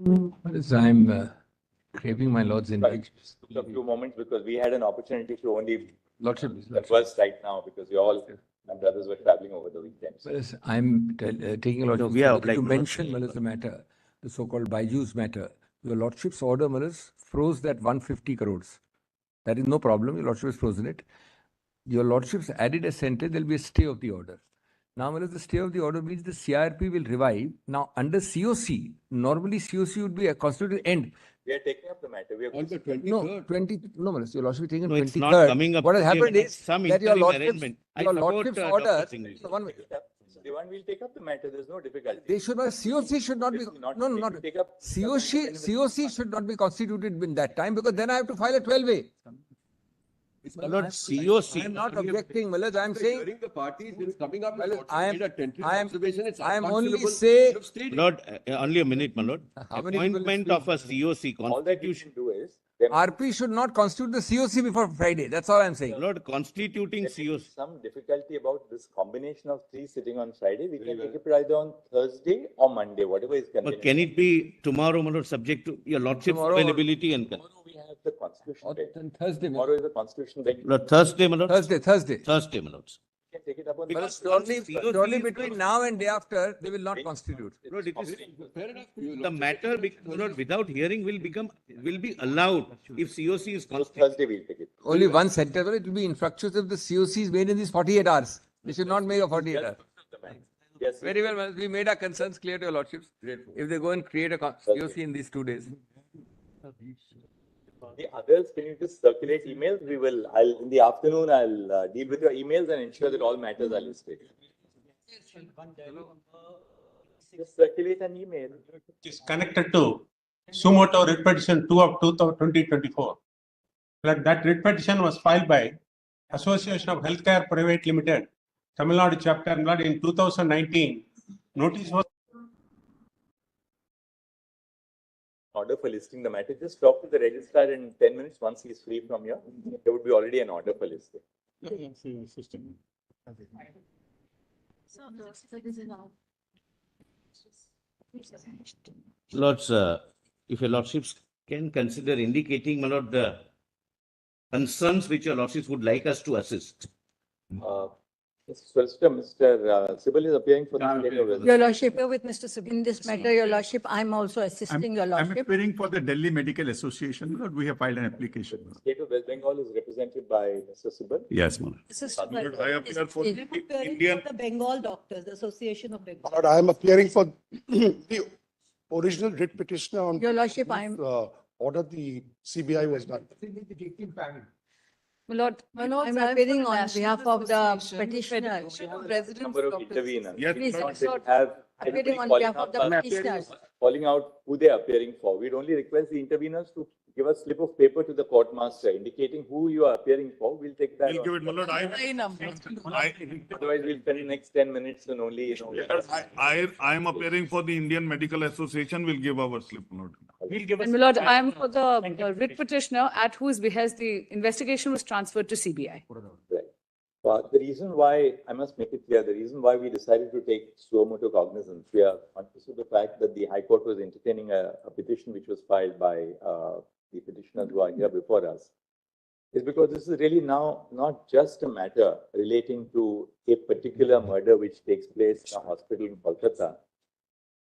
I'm craving my Lord's invite. A few moments because we had an opportunity to only Lordship. converse right now because my brothers were traveling over the weekend. I'm taking a Lordship. we have to mention the matter, the so-called Byju's matter. Your Lordship's order, froze that 150 crores. That is no problem. Your Lordship has frozen it. Your Lordship's added a sentence, there will be a stay of the order. Now, the stay of the order means the CRP will revive. Now, under COC, normally COC would be a constituted end. We are taking up the matter. We are On the 23rd. No, your Lordship is taking No, 23rd. it's not coming up. What has happened is some that your interim Lordship's, arrangement. your Lordship's order. Dewan will take up the matter. There's no difficulty. They should not. COC should not be. Not take up. COC should not be constituted in that time because then I have to file a 12A. Not COC. I'm not objecting, Malaj. I'm saying. During the party, it's coming up. I am only say. Lord, only a minute, my lord. Appointment of a COC All that you constitution. should do is. RP should not constitute the COC before Friday. That's all I'm saying. Lord, constituting COC. Some difficulty about this combination of three sitting on Friday. We can take it either on Thursday or Monday, whatever is convenient. But can it be tomorrow, my lord, subject to your lordship's availability and Tomorrow we have the constitution day. Then Thursday. Tomorrow is the constitution day. Lord, Thursday, my lord. Thursday. Thursday, my lord. We can take it up on Because Surely between now and day after, they will not constitute. Lord, it is the matter Lord, without hearing will be allowed if COC is constituted. Thursday we'll take it. Only one sentence. It will be infructuous if the COC is made in these 48 hours. They should not make a 48 hours. Yes. Very well. We made our concerns clear to your Lordships. If they go and create a COC in these 2 days. The others, can you just circulate emails? In the afternoon, I'll deal with your emails and ensure that all matters are listed. Just circulate an email. It is connected to Sumoto writ petition 2 of 2024. That writ petition was filed by Association of Healthcare Private Limited, Tamil Nadu chapter in 2019. Notice was Order for listing the matter. Just talk to the registrar in 10 minutes once he is free from here. There would be already an order for listing. Lords, if your lordships can consider indicating, my lord, the concerns which your lordships would like us to assist. Mr. SIbal is appearing for the state of West. Your Lordship, with Mr. SIbal. In this matter, Your Lordship, I'm also assisting Your I'm Lordship. appearing for the Delhi Medical Association. Lord, we have filed an application. State of West Bengal is represented by Mr. SIbal. Yes, Lord. Lord, I appear for Indian. The Bengal Doctors, the Association of Bengal. Lord, I am appearing for the original writ petitioner on Your Lordship, I'm. order the CBI was done. My Lord, I'm appearing on behalf of the petitioner. Number of interveners. Yes, Please, Lord. Lord, Have appearing on calling behalf of the out- petitioners. calling out who they are appearing for. We'd only request the interveners to give a slip of paper to the court master indicating who you are appearing for. We'll take that. We'll give it, my lord. Otherwise, we'll spend the next 10 minutes and only, I am appearing for the Indian Medical Association. We'll give our slip, Lord. And my lord, I am for the writ petitioner at whose behest the investigation was transferred to CBI. Right. But the reason why, I must make it clear, the reason why we decided to take suo motu cognizance, we are conscious of the fact that the High Court was entertaining a petition which was filed by the petitioners who are here before us, is because this is really now not just a matter relating to a particular murder which takes place in a hospital in Kolkata,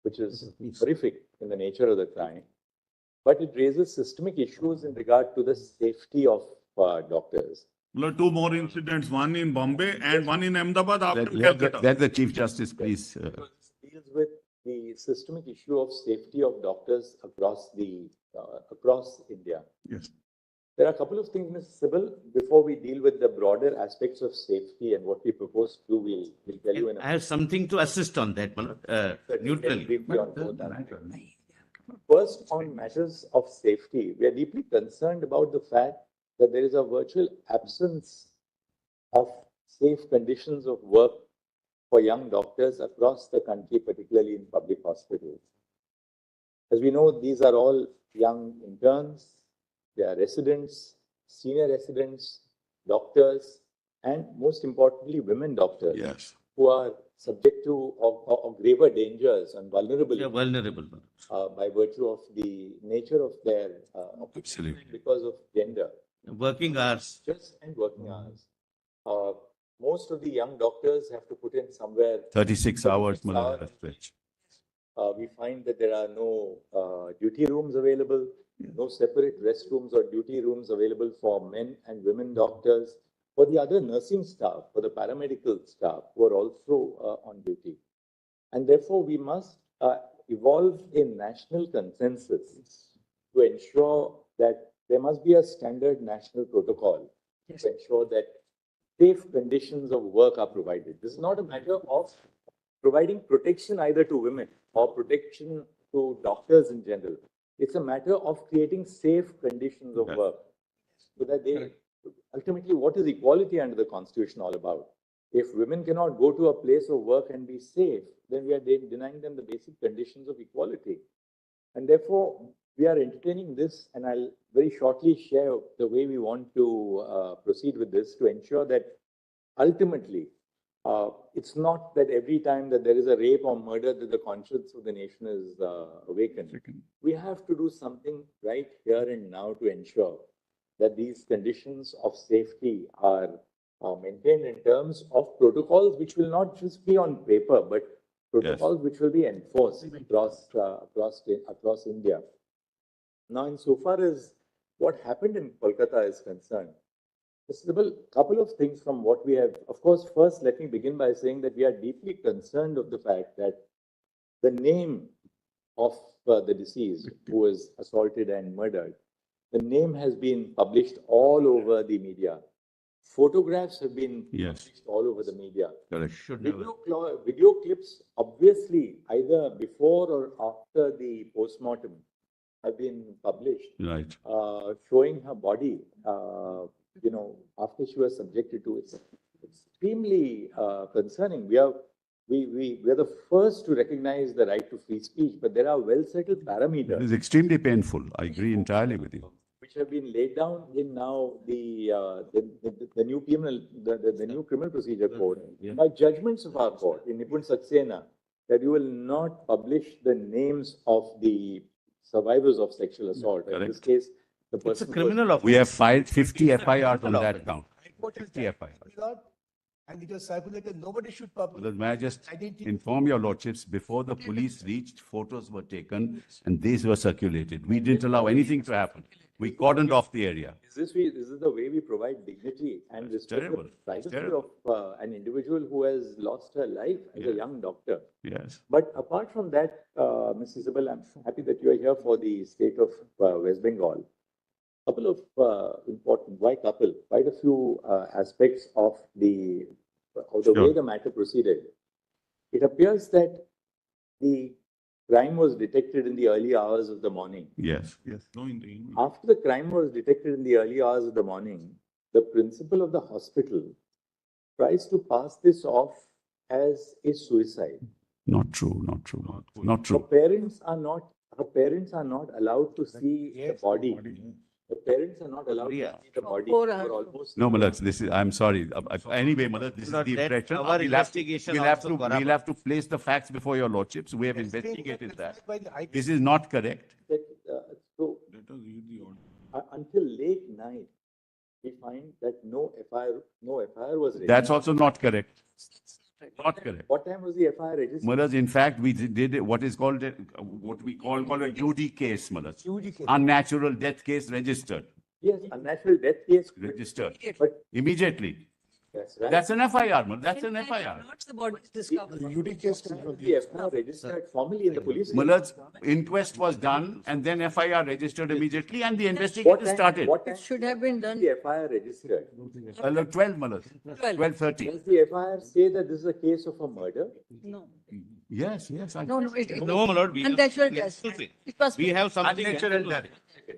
which is horrific in the nature of the crime, but it raises systemic issues in regard to the safety of doctors. Lord, two more incidents, one in Bombay and one in Ahmedabad after Calcutta. Let the Chief Justice, please. It deals with the systemic issue of safety of doctors across India. Yes. There are a couple of things, Ms. SIbal, before we deal with the broader aspects of safety and what we propose to do, we'll tell you in a I have something to assist on that, my lord, neutrally. briefly on both aspects. First, on matters of safety, we are deeply concerned about the fact that there is a virtual absence of safe conditions of work for young doctors across the country, particularly in public hospitals. As we know, these are all young interns, they are residents, senior residents, doctors, and most importantly, women doctors Yes. who are subject to of graver dangers and vulnerability. Yeah, vulnerable. By virtue of the nature of their Absolutely. because of gender. Working hours. Just and working hours. Most of the young doctors have to put in somewhere 36 hours. 36 hours. We find that there are no duty rooms available, no separate restrooms or duty rooms available for men and women doctors, for the other nursing staff, for the paramedical staff who are also on duty. And therefore, we must evolve a national consensus to ensure that there must be a standard national protocol to ensure that safe conditions of work are provided. This is not a matter of providing protection either to women or protection to doctors in general. It's a matter of creating safe conditions of work. So that they, ultimately, what is equality under the Constitution all about? If women cannot go to a place of work and be safe, then we are denying them the basic conditions of equality. And therefore, we are entertaining this, and I'll very shortly share the way we want to proceed with this to ensure that ultimately, it's not that every time that there is a rape or murder that the conscience of the nation is awakened. We have to do something right here and now to ensure that these conditions of safety are maintained in terms of protocols which will not just be on paper, but protocols which will be enforced across India. Now, insofar as what happened in Kolkata is concerned, SIbal, couple of things from what we have. Of course, first, let me begin by saying that we are deeply concerned of the fact that the name of the deceased who was assaulted and murdered, the name has been published all over the media. Photographs have been published all over the media. Video clips, obviously, either before or after the postmortem, have been published, showing her body, after she was subjected to it. It's extremely concerning. We are the first to recognize the right to free speech, but there are well-settled parameters. It is extremely painful. I agree entirely with you. Which have been laid down in now the new criminal procedure code by judgments of our court in Nipun Saxena, that you will not publish the names of the survivors of sexual assault. In this case, the person. It's a criminal offense. We have filed 50 FIRs on that count. 50 FIRs. And it was circulated, nobody should publish. May I just inform your lordships, before the police reached, photos were taken and these were circulated. We didn't allow anything to happen. We cordoned off the area. Is this the way we provide dignity and respect the privacy of an individual who has lost her life as a young doctor? Yes. But apart from that, Ms. SIbal, I'm happy that you are here for the state of West Bengal. Couple of important, why Kapil? Quite a few aspects of the way the matter proceeded. It appears that the crime was detected in the early hours of the morning. Yes. After the crime was detected in the early hours of the morning, the principal of the hospital tries to pass this off as a suicide. Not true. Her parents are not allowed to see the body. The parents are not allowed to see the body for almost. No, Malad, I'm sorry. Anyway, Malad, this is the impression. Our investigation We'll have to place the facts before your lordships. We have investigated that. This is not correct. Until late night, we find that no FIR was registered. That's also not correct. Not correct. What time was the FIR registered? Malad, in fact, we did what we call a UD case, Malad. Unnatural death case registered. Yes, unnatural death case registered. But immediately. That's right. That's an FIR, Malad. That's an FIR. Not the body is discovered. The UD case. The FIR registered formally in the police. Malad's inquest was done and then FIR registered immediately and the investigation started. It should have been done. The FIR registered. 12, Malad. 12:30. Does the FIR say that this is a case of a murder? No. Yes. No, it No, my lord. We unnatural death. It was We have something. Unnatural death.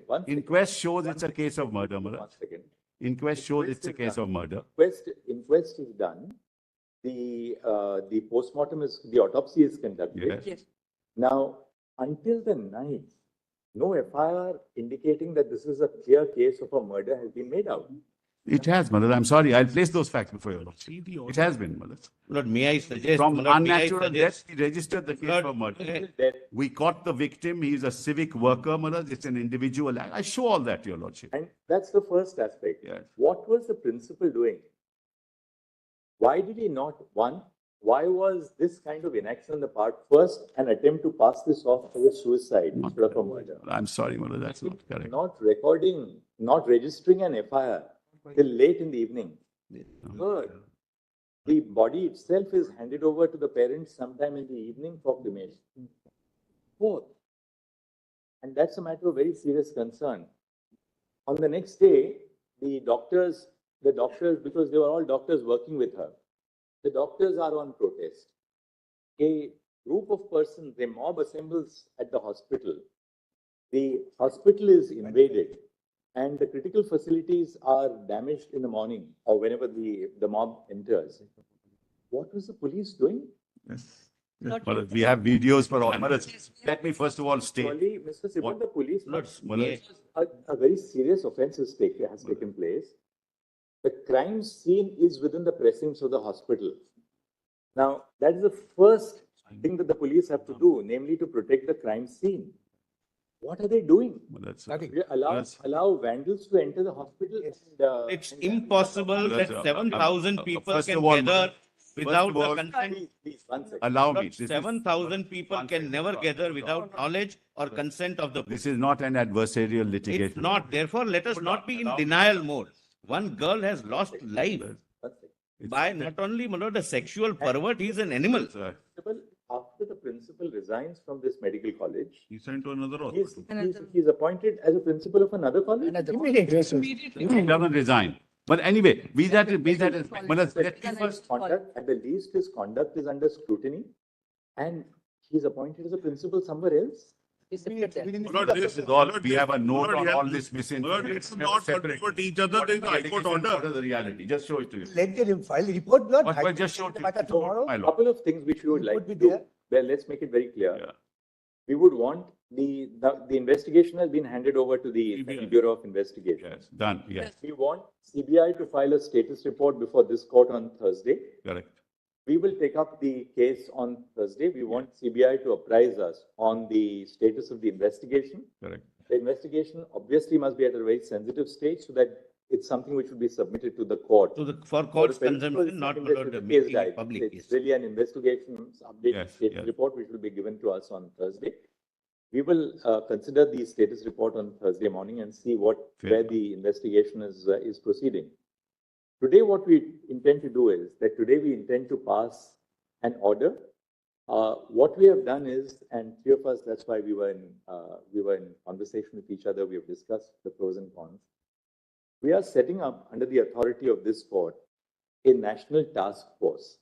One second. Inquest shows it's a case of murder, Malad. 1 second. Inquest shows it's a case of murder. Inquest is done. The postmortem the autopsy is conducted. Yes. Now, until the night, no FIR indicating that this is a clear case of a murder has been made out. It has, Madam. I'm sorry. I'll place those facts before your lordship. It has been, Madam. Lord, may I suggest? From Lord, may I unnatural death, suggest- we registered the case Lord, for murder. okay. We caught the victim. He is a civic worker, Madam. It's an individual act. I show all that, your lordship. And that's the first aspect. Yes. What was the principal doing? Why did he not, one, why was this kind of inaction on the part, first, an attempt to pass this off as a suicide Not instead of a murder? I'm sorry, Madam. That's not correct. Not recording, not registering an FIR till late in the evening. Third, the body itself is handed over to the parents sometime in the evening for cremation. Fourth, and that's a matter of very serious concern. On the next day, the doctors, because they were all doctors working with her, the doctors are on protest. A group of persons, a mob assembles at the hospital. The hospital is invaded and the critical facilities are damaged in the morning or whenever the mob enters. What was the police doing? Yes. Madam, we have videos for all. Madam, let me first of all state. Surely, Mr. SIbal, the police, Madam, a very serious offense has taken place. The crime scene is within the precincts of the hospital. Now, that is the first thing that the police have to do, namely to protect the crime scene. What are they doing? Allow vandals to enter the hospital. And, It's impossible that 7,000 people first can of all, gather without of all, the consent. Please, 1 second. allow me. Lord, This is- 7,000 people can never gather without knowledge or consent of the This is not an adversarial It's litigation. not. Therefore, let us not be in denial mode. One girl has lost life 1 second. by not only, my lord, a sexual pervert, he is an animal. After the principal resigns from this medical college, He sent to another he's, hospital. he's appointed as a principal of another college. He doesn't resign. But anyway, be that as, Madam, let me first. Conduct, at the least, his conduct is under scrutiny, and he's appointed as a principal somewhere else. Lord, This is all, we have a note Lord, on yes. all this Lord, misinformation. let's not contradict each other. There is a High Court order. What is the reality? Just show it to you. Let them file a report, not But just show it to you. tomorrow. My A lord. couple of things which we would It like would to be do. there. Well, let's make it very clear. Yeah. We would want the investigation has been handed over to the CBI. Bureau of Investigation. Yes, done, yes, We want CBI to file a status report before this court on Thursday. correct. We will take up the case on Thursday. We want CBI to apprise us on the status of the investigation. Correct. The investigation obviously must be at a very sensitive stage so that it's something which will be submitted to the court. For court's For the consumption, not principal for the case making died. it public. It's Yes. really an investigation update Yes, status yes. report which will be given to us on Thursday. We will consider the status report on Thursday morning and see Fair where enough. the investigation is proceeding. Today, what we intend to do is that today we intend to pass an order. What we have done is, and three of us, that's why we were in conversation with each other. We have discussed the pros and cons. We are setting up under the authority of this court a national task force.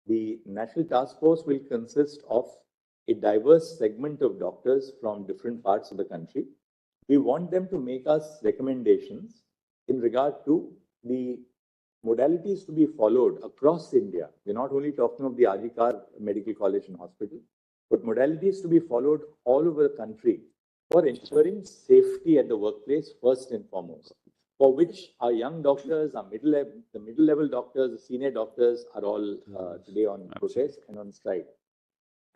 The national task force will consist of a diverse segment of doctors from different parts of the country. We want them to make us recommendations in regard to the modalities to be followed across India. We're not only talking of the RG Medical College and Hospital, but modalities to be followed all over the country for ensuring safety at the workplace first and foremost, for which our young doctors, the middle-level doctors, the senior doctors are all today on protest and on strike.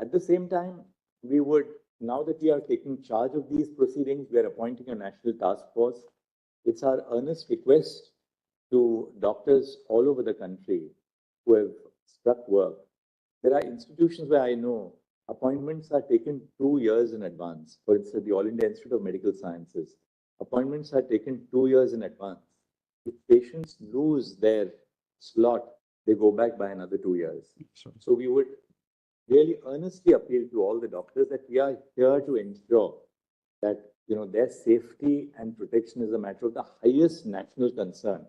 At the same time, we would, now that we are taking charge of these proceedings, we are appointing a national task force. It's our earnest request to doctors all over the country who have struck work. There are institutions where I know appointments are taken 2 years in advance. For instance, the All India Institute of Medical Sciences. Appointments are taken 2 years in advance. If patients lose their slot, they go back by another 2 years. So we would really earnestly appeal to all the doctors that we are here to ensure that their safety and protection is a matter of the highest national concern.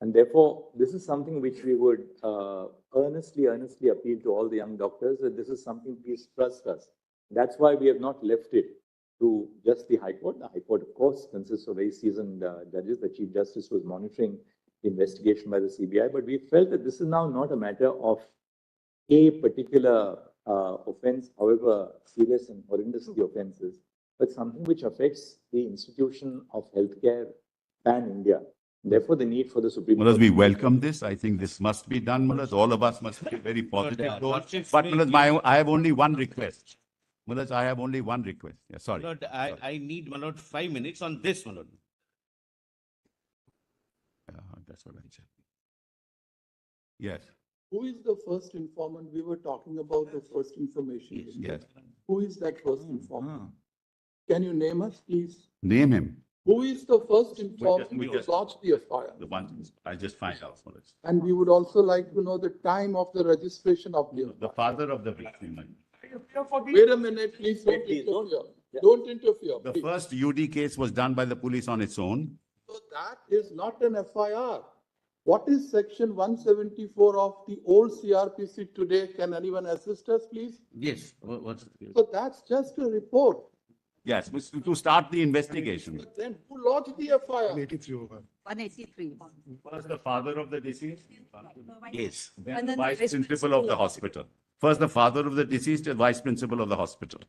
And therefore, this is something which we would earnestly appeal to all the young doctors that this is something, please trust us. That's why we have not left it to just the High Court. The High Court, of course, consists of very seasoned judges. The Chief Justice was monitoring the investigation by the CBI, but we felt that this is now not a matter of a particular offense, however serious and horrendous the offense is, but something which affects the institution of healthcare pan-India. Therefore, the need for the Supreme Malas, Court. we welcome this. I think this must be done, Malas. All of us must be very positive. But Malas, I have only one request. Malas, I have only one request. Yeah, sorry. Lord, I need, my Lord, 5 minutes on this, my Lord. That's what I said. Yes, Who is the first informant? We were talking about the first information. yes. Who is that first informant? Can you name us, please? Name him. Who is the first informant we who just- lodged the FIR? The one, I'll just find out, Malas. And we would also like to know the time of the registration of the The FIR. father of the victim. Wait a minute, please don't Please, don't- interfere. Yeah. Don't interfere, The please. first UD case was done by the police on its own. So that is not an FIR. What is section 174 of the old CRPC today? Can anyone assist us, please? Yes, what's So that's just a report. Yes, to start the investigation. But then who lodged the FIR? 183. First, the father of the deceased. Yes. Then And the then the vice vice principal of the hospital. First, the father of the deceased and vice principal of the hospital.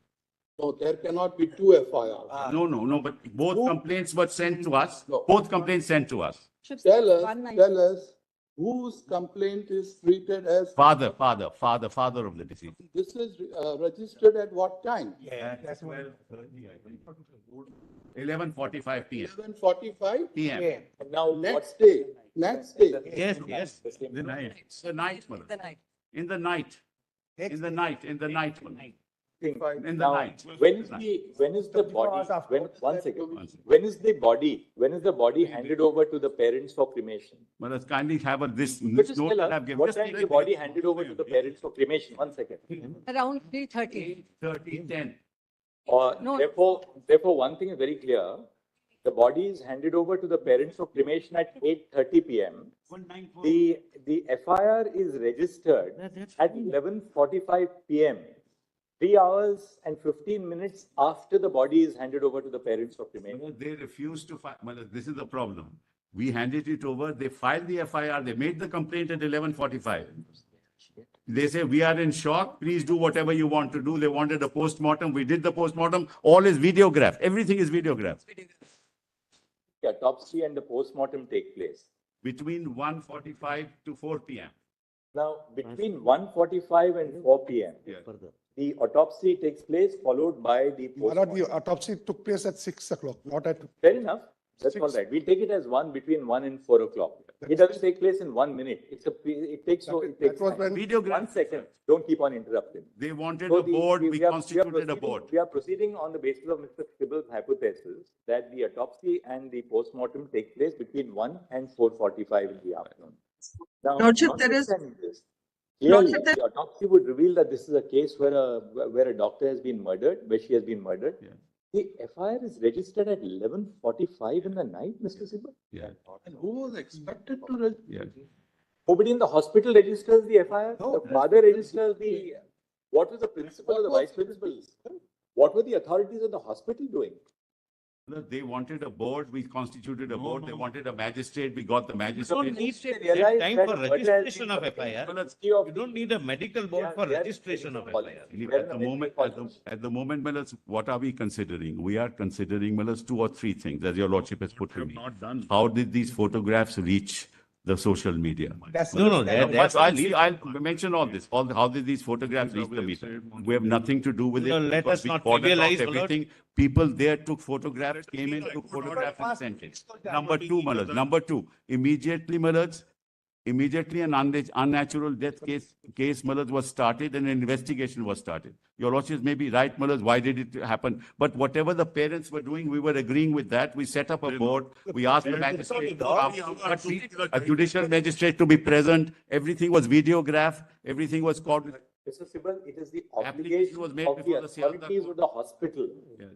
No, there cannot be two FIRs. No, but both complaints were sent to us. No. Both complaints sent to us. Tell us whose complaint is treated as, Father of the deceased. this is registered at what time? 11:45 p.m. 11:45? PM. And now, Next day, next day. Yes. The night. The night, Malas. The night. In the night. In the night, Malas. In the now, night. when is the body, one second, when is the body handed over to the parents for cremation? Malas, kindly have this Just note tell that us, I've given. what Just time take is the a body minute. handed over to the parents for cremation? 1 second. Around 3:30. 30:10. No. Therefore, one thing is very clear. The body is handed over to the parents for cremation at 8:30 p.m. The FIR is registered at 11:45 p.m. 3 hours and 15 minutes after the body is handed over to the parents for cremation. They refused to file. This is the problem. We handed it over. They filed the FIR. They made the complaint at 11:45. They say, we are in shock. Please do whatever you want to do. They wanted a postmortem. We did the postmortem. All is videographed. Everything is videographed. The autopsy and the postmortem take place. Between 1:45 to 4 p.m. Now, between 1:45 and 4 p.m., the autopsy takes place, followed by the My lord, postmortem. the autopsy took place at 6 o'clock, not at. Fair enough. That's all right. We'll take it as between 1 and 4 o'clock. It doesn't take place in 1 minute. It takes That was time. when. Videographed. 1 second. Don't keep on interrupting. They wanted So a board. We are constituted a board. We are proceeding on the basis of Mr. SIbal's hypothesis that the autopsy and the postmortem take place between 1 and 4:45 in the afternoon. Now, Lordship, there is- notwithstanding this, clearly, Lordship, there- the autopsy would reveal that this is a case where a doctor has been murdered, where she has been murdered. Yeah. The FIR is registered at 11:45 in the night, Mr. SIbal. Yeah. And who was expected to Yeah. Nobody in the hospital registers the FIR. The father registers the, what was the principal or the vice principal? What were the authorities of the hospital doing? They wanted a board. We constituted a board. They wanted a magistrate. We got the You magistrate. don't need They realize time that for murder has registration been of committed. FIR. You You don't need a medical board for registration of FIR. At the moment, Malas, what are we considering? We are considering, Malas, 2 or 3 things, as your lordship has put to me. How did these photographs reach the social media? No, that's. I'll mention all this. How did these photographs reach the media? We have nothing to do with No, it. let because us we not cordoned off trivialize, my lord. everything. People there took photographs, came in, took photographs and sent it. Number 2, Malas. Number 2, immediately, Malas, an unnatural death case, Malas, was started and an investigation was started. Your lordship may be right, Malas, why did it happen? But whatever the parents were doing, we were agreeing with that. We set up a board. We asked the magistrate to come, a judicial magistrate to be present. Everything was videographed. Everything was called. Mr. SIbal, it is the Application obligation was of made the before the Seattle authorities court. of the hospital.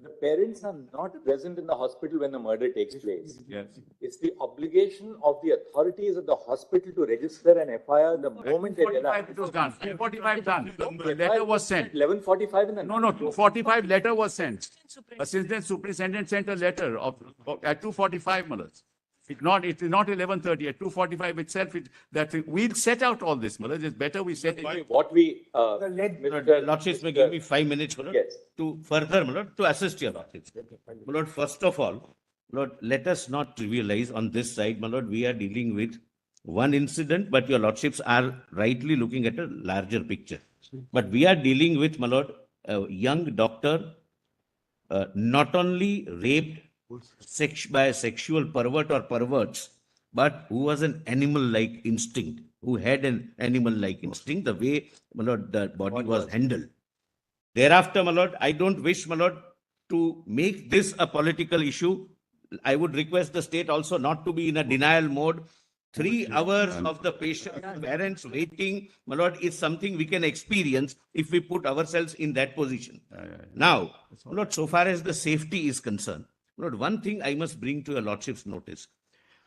The parents are not present in the hospital when the murder takes place. Yes. It's the obligation of the authorities of the hospital to register an FIR the moment they 2:45 realize. it was done. 2:45 done. The letter was sent. 11:45 in the night. No, 2:45 letter was sent. Assistant superintendent sent a letter at 2:45, Malas. It is not 11:30, at 2:45 itself, we'll set out all this, Malas. It's better we set it. What we, Lordships may give me 5 minutes, my lord, Yes. to further, my lord, to assist your lordships. My lord, first of all, Lord, let us not trivialize on this side, my Lord, we are dealing with one incident, but your Lordships are rightly looking at a larger picture. But we are dealing with, my Lord, a young doctor, not only raped by a sexual pervert or perverts, but who was an animal-like instinct, who had an animal-like instinct, the way, my Lord, the body was handled. Thereafter, my Lord, I don't wish, my Lord, to make this a political issue. I would request the state also not to be in a denial mode. 3 hours of the patient, parents waiting, my Lord, is something we can experience if we put ourselves in that position. Now, my Lord, so far as the safety is concerned, my Lord, one thing I must bring to your Lordship's notice.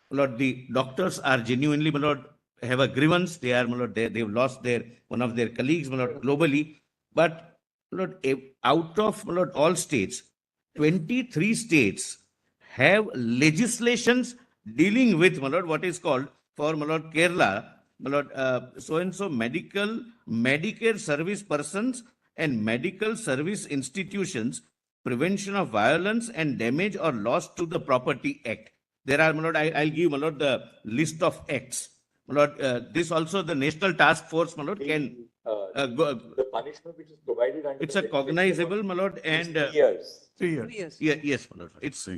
My Lord, the doctors are genuinely, my Lord, have a grievance. They are, my Lord, they've lost one of their colleagues, my Lord, globally. But, my Lord, out of, my Lord, all states, 23 states have legislations dealing with, my Lord, what is called for, my Lord, Kerala, my Lord, so-and-so Medicare service persons and medical service institutions, Prevention of Violence and Damage or Loss to the Property Act. There are, my Lord, I'll give, my Lord, the list of acts. My Lord, this also the National Task Force, my Lord, can the punishment which is provided under it's a cognizable, my Lord, and 3 years. 3 years. Yeah, yes, my Lord. It's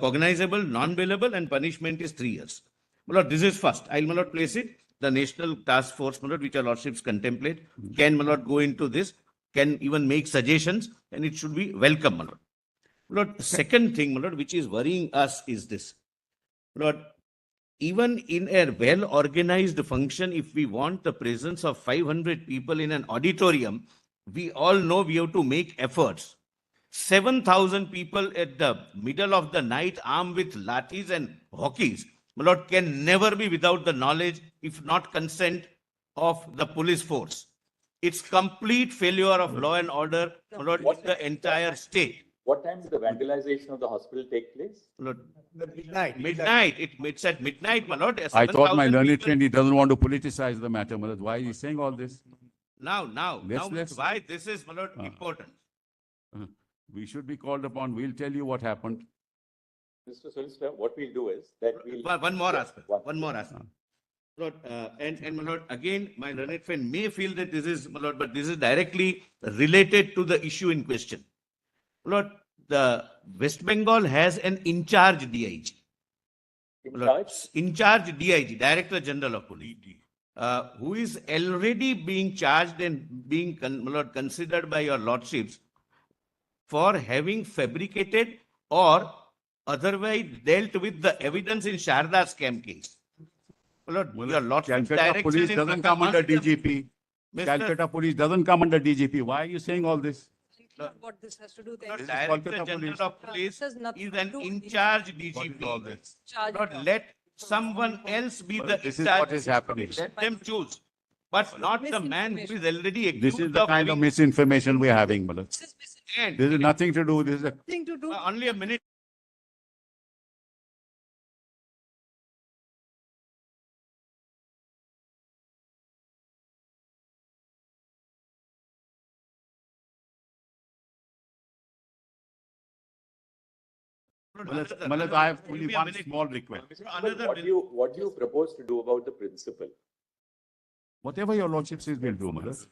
cognizable, non-bailable, and punishment is 3 years. My Lord, this is first. I'll, my Lord, place it. The National Task Force, my Lord, which our Lordships contemplate, can, my Lord, go into this, can even make suggestions, and it should be welcome, my Lord. My Lord, second thing, my Lord, which is worrying us is this. My Lord, even in a well-organized function, if we want the presence of 500 people in an auditorium, we all know we have to make efforts. 7,000 people at the middle of the night armed with lathis and hockeys, my Lord, can never be without the knowledge, if not consent, of the police force. It's complete failure of law and order, my Lord, in the entire state. What time did the vandalization of the hospital take place? Lord, midnight. It's at midnight, my Lord. I thought my 7,000 learned people. friend, he doesn't want to politicize the matter, my Lord. Why is he saying all this? Now, Let's- why this is, my Lord, important. We should be called upon. We'll tell you what happened. Mr. Solicitor, what we'll do is that we'll... One more aspect. One more aspect. Lord, and my Lord, again, my learned friend may feel that this is, my Lord, but this is directly related to the issue in question. Lord, the West Bengal has an in-charge DIG. In-charge DIG, Director General of Police, who is already being charged and being considered by your Lordships for having fabricated or otherwise dealt with the evidence in Sharda scam case. Lord, your Lordships Calcutta direction Police is doesn't come under must- DGP. Mr. Calcutta Police doesn't come under DGP. Why are you saying all this? What this has to do Lord, then? Director Kolkata General Police. of Police This has nothing is to an do with in-charge All DGP. this. Charge Lord, of- let someone else be the This is in-charge. what is happening. Let them choose. But not the man who is already accused This is the kind of having- misinformation we are having, my Lord. This is And This is nothing to do. This is a nothing to do. only a minute. Malad, I have only one small request. Another What do you propose to do about the principal? Whatever your Lordship says, we'll do, Malad.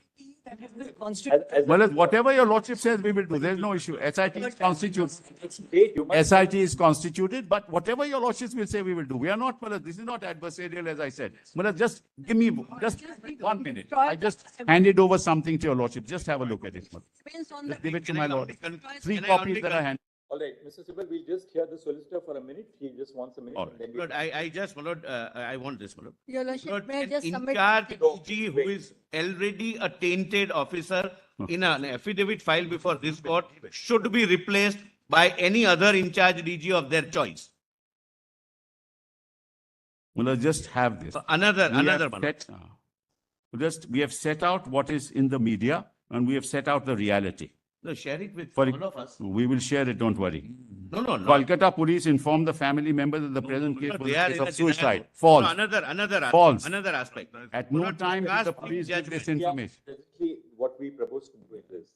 That is the constitution. Malad, whatever your Lordship says, we will do. There's no issue. SIT is constituted. State, you must- SIT is constituted, but whatever your Lordships will say, we will do. We are not, Malad, this is not adversarial, as I said. Malad, just give me just 1 minute. I just handed over something to your Lordship. Just have a look at it, Malad. Depends on the. Just give it to Can I my Lord. only 3 can I copies only that I handed. All right, Mr. SIbal, we'll just hear the solicitor for a minute. He just wants a minute. All and then we- Lord, I just, my Lord, I want this, my Lord. Your Lordship, Lord, may I an just submit? in-charge DG who is already a tainted officer in an affidavit filed before this court should be replaced by any other in-charge DG of their choice. Malad, just have this. Another, We have my Lord. we have set out what is in the media and we have set out the reality. No, share it with For- all of us. We will share it, don't worry. No. Kolkata police informed the family members that the present case No, was they a are case in of a suicide. denial. False. No, another False. Another aspect. At My no Lord, time did the cast police give judgment. this information. Basically, what we propose to do is this.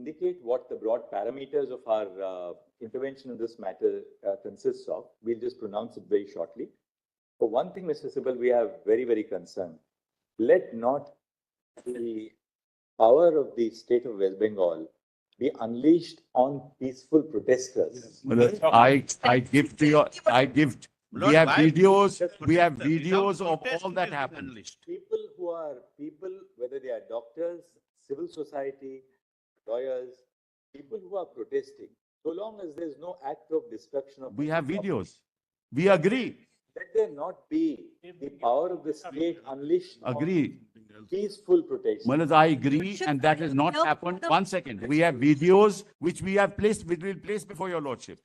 indicate what the broad parameters of our intervention in this matter consists of. We'll just pronounce it very shortly. For one thing, Mr. SIbal, we are very, very concerned. Let not the power of the state of West Bengal be unleashed on peaceful protesters. I give to your, we have why- videos of Protest all it that has been happened. unleashed. People, whether they are doctors, civil society, lawyers, people who are protesting, so long as there's no act of destruction of We have property, videos. We agree. let there not be the power of the state unleashed Agree. on peaceful protest. Manoj, I agree, and that has not happened. 1 second. We have videos which we will place before your lordship.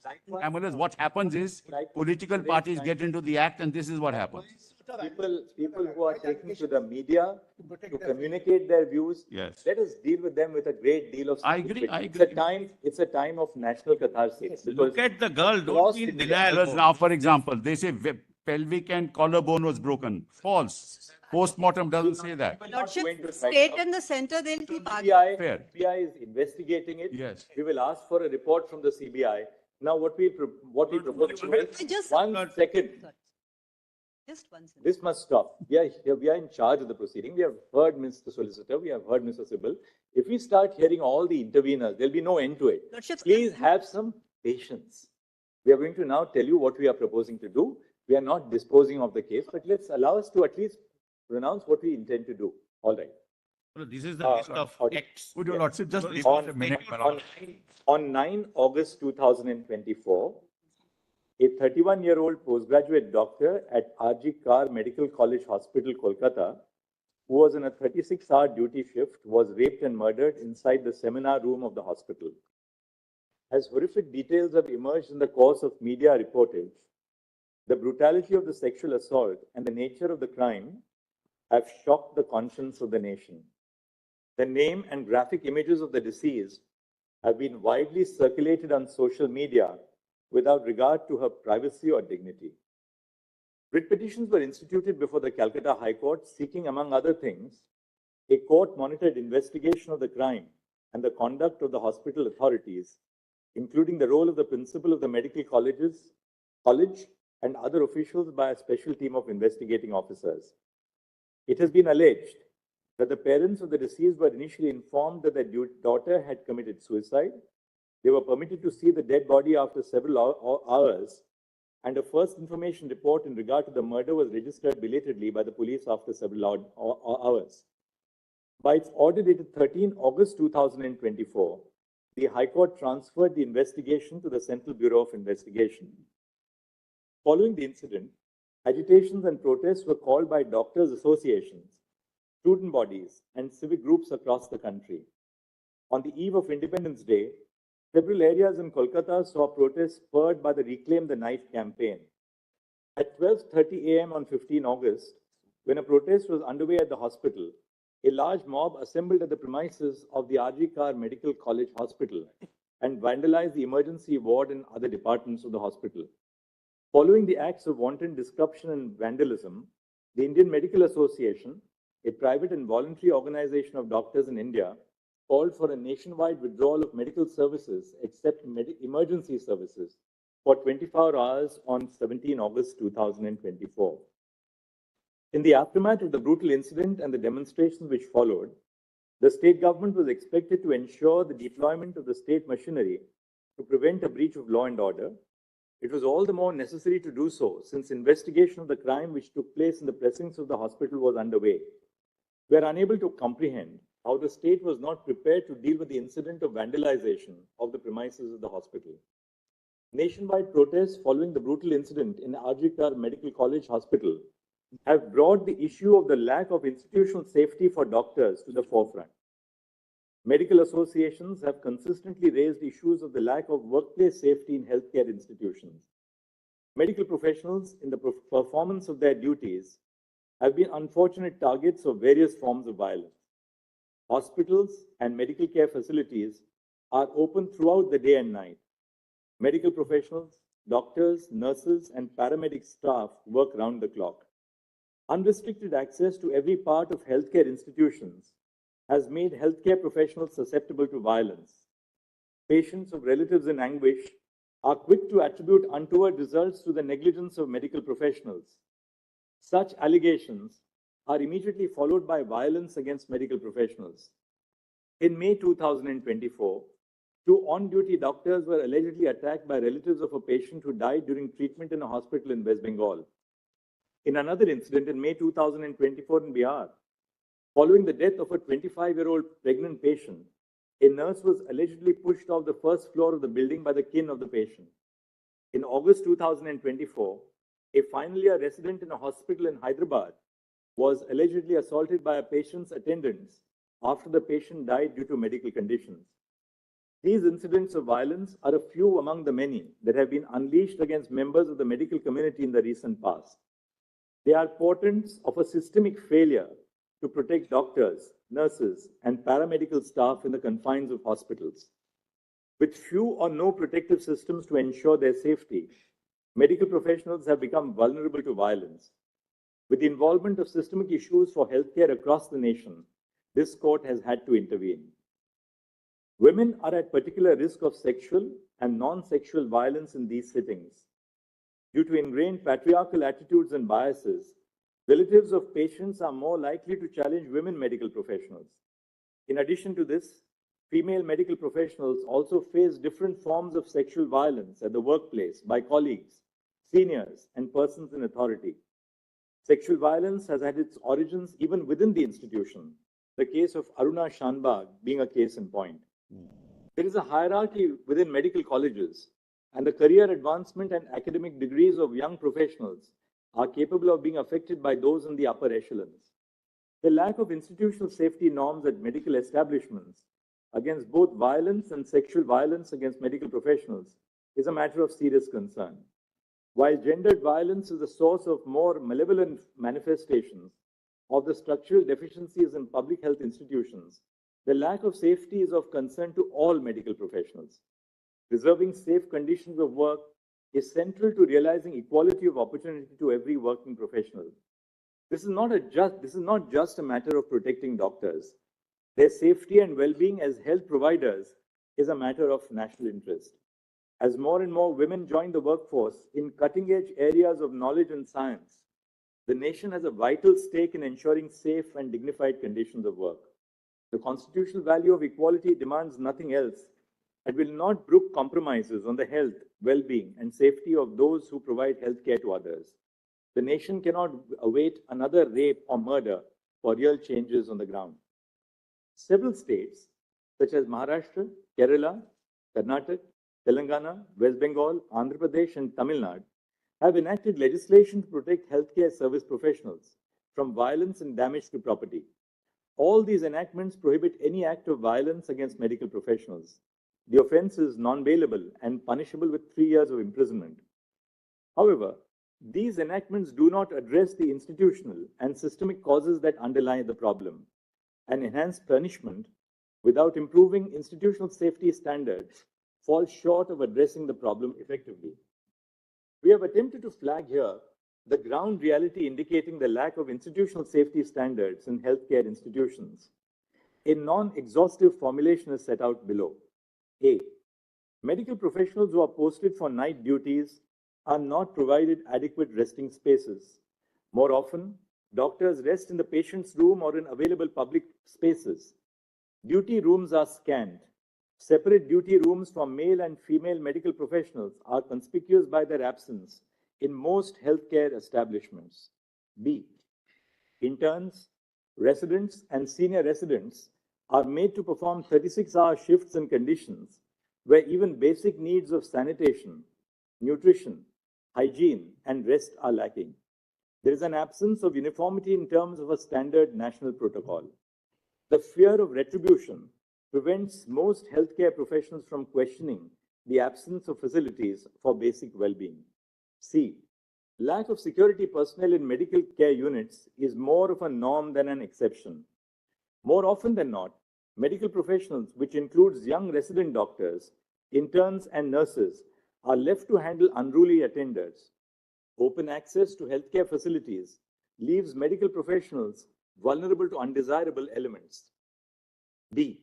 And Manoj, what happens is political parties get into the act, and this is what happens. People who are taking to the media to communicate their views, Yes. let us deal with them with a great deal of I agree, sympathy. I It's a time of national catharsis. Look at the girl, don't across be in India- denial. Manoj, now, for example, they say pelvic and collarbone was broken. False. Postmortem doesn't say that. Lordship, going to right state now. and the center, they'll keep arguing. Fair. CBI is investigating it. Yes. We will ask for a report from the CBI. Now, what we propose to is, Just- 1 second. Just 1 second. This must stop. We are in charge of the proceeding. We have heard Mr. Solicitor. We have heard Mr. SIbal. If we start hearing all the interveners, there'll be no end to it. Lordship, Please have some patience. We are going to now tell you what we are proposing to do. We are not disposing of the case, but let's allow us to at least pronounce what we intend to do. All right. No, this is the list of acts. Would your lordship just So if- pause a minute, Manoj? On 9 August 2024, a 31-year-old postgraduate doctor at R.G. Kar Medical College Hospital, Kolkata, who was in a 36-hour duty shift, was raped and murdered inside the seminar room of the hospital. As horrific details have emerged in the course of media reportage, the brutality of the sexual assault and the nature of the crime have shocked the conscience of the nation. The name and graphic images of the deceased have been widely circulated on social media without regard to her privacy or dignity. Writ petitions were instituted before the Calcutta High Court seeking, among other things, a court-monitored investigation of the crime and the conduct of the hospital authorities, including the role of the principal of the medical college and other officials by a special team of investigating officers. It has been alleged that the parents of the deceased were initially informed that their daughter had committed suicide. They were permitted to see the dead body after several hours, and a first information report in regard to the murder was registered belatedly by the police after several hours. By its order dated 13 August 2024, the High Court transferred the investigation to the Central Bureau of Investigation. Following the incident, agitations and protests were called by doctors' associations, student bodies, and civic groups across the country. On the eve of Independence Day, several areas in Kolkata saw protests spurred by the Reclaim the Knife campaign. At 12:30 a.m. on 15 August, when a protest was underway at the hospital, a large mob assembled at the premises of the R.G. Kar Medical College Hospital and vandalized the emergency ward and other departments of the hospital. Following the acts of wanton disruption and vandalism, the Indian Medical Association, a private and voluntary organization of doctors in India, called for a nationwide withdrawal of medical services except emergency services for 24 hours on 17 August 2024. In the aftermath of the brutal incident and the demonstrations which followed, the state government was expected to ensure the deployment of the state machinery to prevent a breach of law and order. It was all the more necessary to do so since investigation of the crime which took place in the precincts of the hospital was underway. We are unable to comprehend how the state was not prepared to deal with the incident of vandalization of the premises of the hospital. Nationwide protests following the brutal incident in R.G. Kar Medical College Hospital have brought the issue of the lack of institutional safety for doctors to the forefront. Medical associations have consistently raised issues of the lack of workplace safety in healthcare institutions. Medical professionals, in the performance of their duties, have been unfortunate targets of various forms of violence. Hospitals and medical care facilities are open throughout the day and night. Medical professionals, doctors, nurses, and paramedic staff work round the clock. Unrestricted access to every part of healthcare institutions has made healthcare professionals susceptible to violence. patients of relatives in anguish are quick to attribute untoward results to the negligence of medical professionals. Such allegations are immediately followed by violence against medical professionals. In May 2024, two on-duty doctors were allegedly attacked by relatives of a patient who died during treatment in a hospital in West Bengal. In another incident in May 2024 in Bihar, following the death of a 25-year-old pregnant patient, a nurse was allegedly pushed off the first floor of the building by the kin of the patient. In August 2024, a final year resident in a hospital in Hyderabad was allegedly assaulted by a patient's attendants after the patient died due to medical conditions. These incidents of violence are a few among the many that have been unleashed against members of the medical community in the recent past. They are portents of a systemic failure to protect doctors, nurses, and paramedical staff in the confines of hospitals. With few or no protective systems to ensure their safety, medical professionals have become vulnerable to violence. With the involvement of systemic issues for healthcare across the nation, this court has had to intervene. Women are at particular risk of sexual and non-sexual violence in these settings. Due to ingrained patriarchal attitudes and biases, relatives of patients are more likely to challenge women medical professionals. In addition to this, female medical professionals also face different forms of sexual violence at the workplace by colleagues, seniors, and persons in authority. Sexual violence has had its origins even within the institution, the case of Aruna Shanbag being a case in point. There is a hierarchy within medical colleges, and the career advancement and academic degrees of young professionals are capable of being affected by those in the upper echelons. The lack of institutional safety norms at medical establishments against both violence and sexual violence against medical professionals is a matter of serious concern. While gendered violence is the source of more malevolent manifestations of the structural deficiencies in public health institutions, the lack of safety is of concern to all medical professionals. Preserving safe conditions of work is central to realizing equality of opportunity to every working professional. This is not just a matter of protecting doctors. Their safety and well-being as health providers is a matter of national interest. As more and more women join the workforce in cutting-edge areas of knowledge and science, the nation has a vital stake in ensuring safe and dignified conditions of work. The constitutional value of equality demands nothing else and will not brook compromises on the health, well-being, and safety of those who provide health care to others. The nation cannot await another rape or murder for real changes on the ground. Several states, such as Maharashtra, Kerala, Karnataka, Telangana, West Bengal, Andhra Pradesh, and Tamil Nadu, have enacted legislation to protect healthcare service professionals from violence and damage to property. All these enactments prohibit any act of violence against medical professionals. The offense is non-bailable and punishable with 3 years of imprisonment. However, these enactments do not address the institutional and systemic causes that underlie the problem, and enhanced punishment without improving institutional safety standards falls short of addressing the problem effectively. We have attempted to flag here the ground reality indicating the lack of institutional safety standards in healthcare institutions. A non-exhaustive formulation is set out below. A. Medical professionals who are posted for night duties are not provided adequate resting spaces. More often, doctors rest in the patient's room or in available public spaces. Duty rooms are scant. Separate duty rooms for male and female medical professionals are conspicuous by their absence in most healthcare establishments. B. Interns, residents, and senior residents are made to perform 36-hour shifts in conditions where even basic needs of sanitation, nutrition, hygiene, and rest are lacking. There is an absence of uniformity in terms of a standard national protocol. The fear of retribution prevents most healthcare professionals from questioning the absence of facilities for basic well-being. C. Lack of security personnel in medical care units is more of a norm than an exception. More often than not, medical professionals, which includes young resident doctors, interns, and nurses, are left to handle unruly attenders. Open access to healthcare facilities leaves medical professionals vulnerable to undesirable elements. D.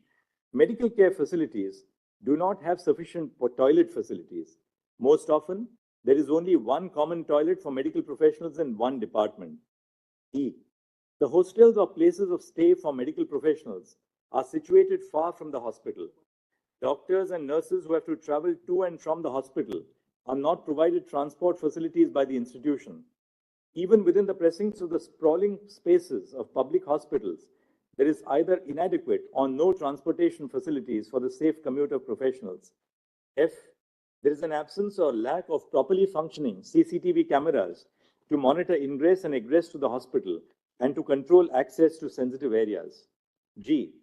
Medical care facilities do not have sufficient toilet facilities. Most often, there is only one common toilet for medical professionals in one department. E. The hostels or places of stay for medical professionals are situated far from the hospital. Doctors and nurses who have to travel to and from the hospital are not provided transport facilities by the institution. Even within the precincts of the sprawling spaces of public hospitals, there is either inadequate or no transportation facilities for the safe commute of professionals. F. There is an absence or lack of properly functioning CCTV cameras to monitor ingress and egress to the hospital and to control access to sensitive areas. G.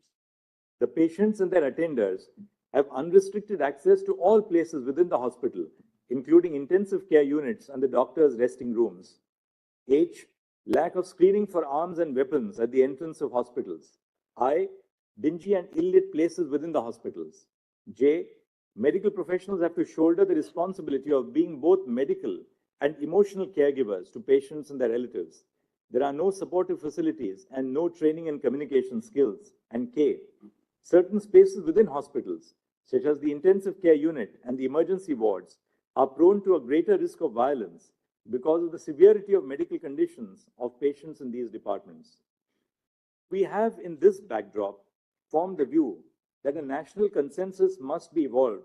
The patients and their attenders have unrestricted access to all places within the hospital, including intensive care units and the doctor's resting rooms. H. Lack of screening for arms and weapons at the entrance of hospitals. I. Dingy and ill-lit places within the hospitals. J. Medical professionals have to shoulder the responsibility of being both medical and emotional caregivers to patients and their relatives. There are no supportive facilities and no training and communication skills. And K. Certain spaces within hospitals, such as the intensive care unit and the emergency wards, are prone to a greater risk of violence because of the severity of medical conditions of patients in these departments. We have, in this backdrop, formed the view that a national consensus must be evolved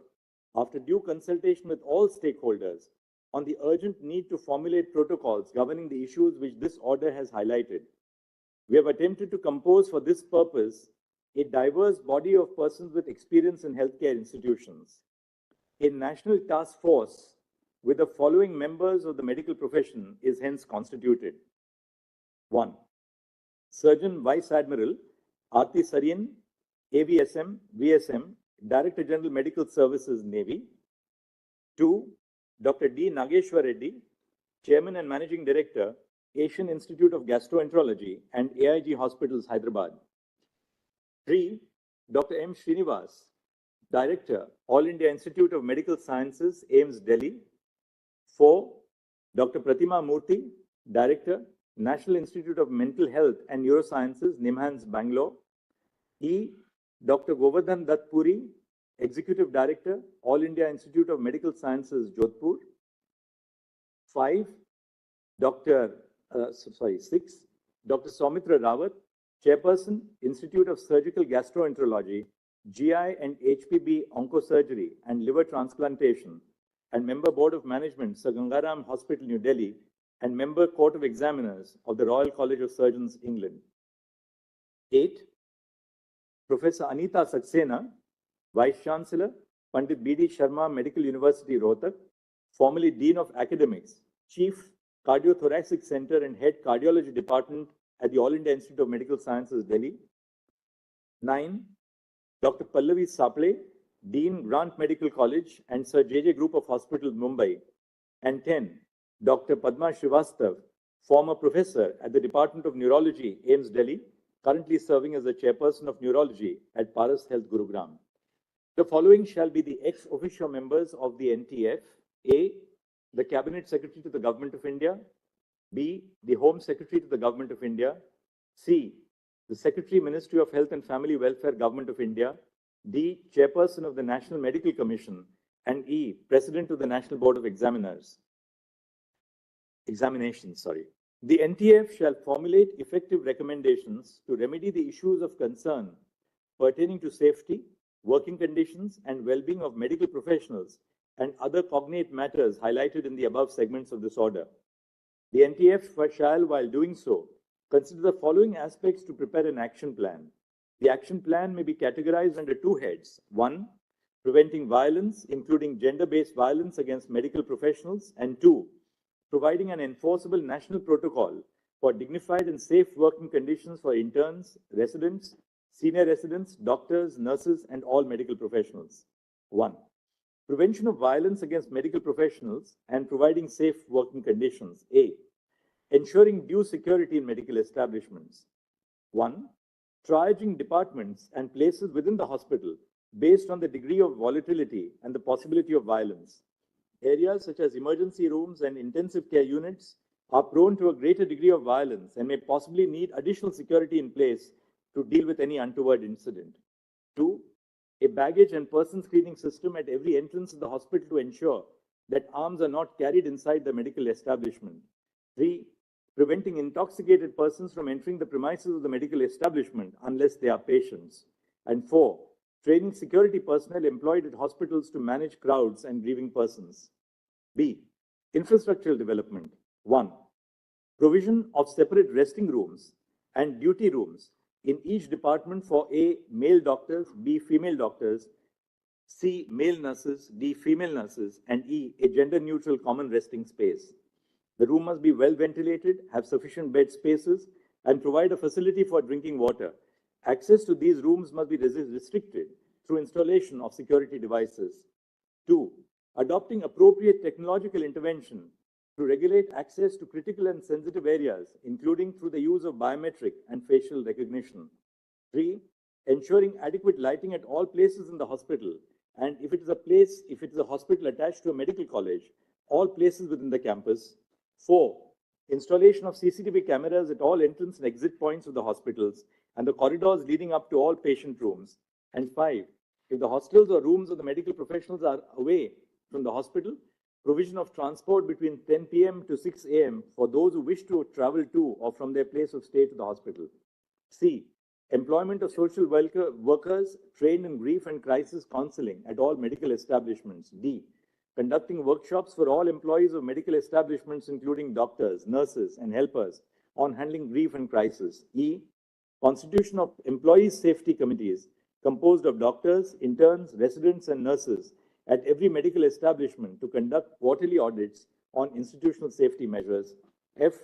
after due consultation with all stakeholders on the urgent need to formulate protocols governing the issues which this order has highlighted. We have attempted to compose for this purpose a diverse body of persons with experience in healthcare institutions. A national task force with the following members of the medical profession is hence constituted. 1. Surgeon Vice Admiral Aarti Sarien, AVSM, VSM, Director General Medical Services, Navy. 2. Dr. D. Nageshwar Reddy, Chairman and Managing Director, Asian Institute of Gastroenterology and AIG Hospitals, Hyderabad. 3. Dr. M. Srinivas, Director, All India Institute of Medical Sciences, AIIMS, Delhi. 4. Dr. Pratima Murthy, Director, National Institute of Mental Health and Neurosciences, NIMHANS, Bangalore. E. Dr. Govardhan Dutt Puri, Executive Director, All India Institute of Medical Sciences, Jodhpur. 5. 6. Dr. Soumitra Rawat, Chairperson, Institute of Surgical Gastroenterology, GI and HPB Oncosurgery and Liver Transplantation, and Member Board of Management, Sir Gangaram Hospital, New Delhi, and Member Court of Examiners of the Royal College of Surgeons, England. 8. Professor Anita Saxena, Vice Chancellor, Pandit B.D. Sharma Medical University, Rohtak, formerly Dean of Academics, Chief Cardiothoracic Center and Head Cardiology Department at the All India Institute of Medical Sciences, Delhi. 9. Dr. Pallavi Saple, Dean, Grant Medical College and Sir J.J. Group of Hospitals, Mumbai. And 10. Dr. Padma Srivastav, former professor at the Department of Neurology, AIIMS, Delhi, currently serving as the Chairperson of Neurology at Paras Health, Gurugram. The following shall be the ex officio members of the NTF. A. The Cabinet Secretary to the Government of India. B. The Home Secretary to the Government of India. C. The Secretary, Ministry of Health and Family Welfare, Government of India. D. Chairperson of the National Medical Commission. And E. President of the National Board of Examinations. The NTF shall formulate effective recommendations to remedy the issues of concern pertaining to safety, working conditions, and well-being of medical professionals and other cognate matters highlighted in the above segments of this order. The NTF shall, while doing so, consider the following aspects to prepare an action plan. The action plan may be categorized under two heads. 1. Preventing violence, including gender-based violence against medical professionals. And 2. Providing an enforceable national protocol for dignified and safe working conditions for interns, residents, senior residents, doctors, nurses, and all medical professionals. 1. Prevention of violence against medical professionals and providing safe working conditions. A. Ensuring due security in medical establishments. 1. Triaging departments and places within the hospital based on the degree of volatility and the possibility of violence. Areas such as emergency rooms and intensive care units are prone to a greater degree of violence and may possibly need additional security in place to deal with any untoward incident. 2. a baggage and person screening system at every entrance of the hospital to ensure that arms are not carried inside the medical establishment. 3. Preventing intoxicated persons from entering the premises of the medical establishment unless they are patients. And 4. Training security personnel employed at hospitals to manage crowds and grieving persons. B. Infrastructural development. 1. Provision of separate resting rooms and duty rooms in each department for A. Male doctors, B. Female doctors, C. Male nurses, D. Female nurses, and E. A gender-neutral common resting space. The room must be well ventilated, have sufficient bed spaces, and provide a facility for drinking water. Access to these rooms must be restricted through installation of security devices. 2. Adopting appropriate technological intervention to regulate access to critical and sensitive areas, including through the use of biometric and facial recognition. 3. Ensuring adequate lighting at all places in the hospital, and if it is a hospital attached to a medical college, all places within the campus. 4. Installation of CCTV cameras at all entrance and exit points of the hospitals and the corridors leading up to all patient rooms. And 5. If the hostels or rooms of the medical professionals are away from the hospital, provision of transport between 10 p.m. to 6 a.m. for those who wish to travel to or from their place of stay to the hospital. C. Employment of social workers trained in grief and crisis counseling at all medical establishments. D. Conducting workshops for all employees of medical establishments, including doctors, nurses, and helpers, on handling grief and crisis. E. Constitution of employees' safety committees composed of doctors, interns, residents, and nurses at every medical establishment to conduct quarterly audits on institutional safety measures. F.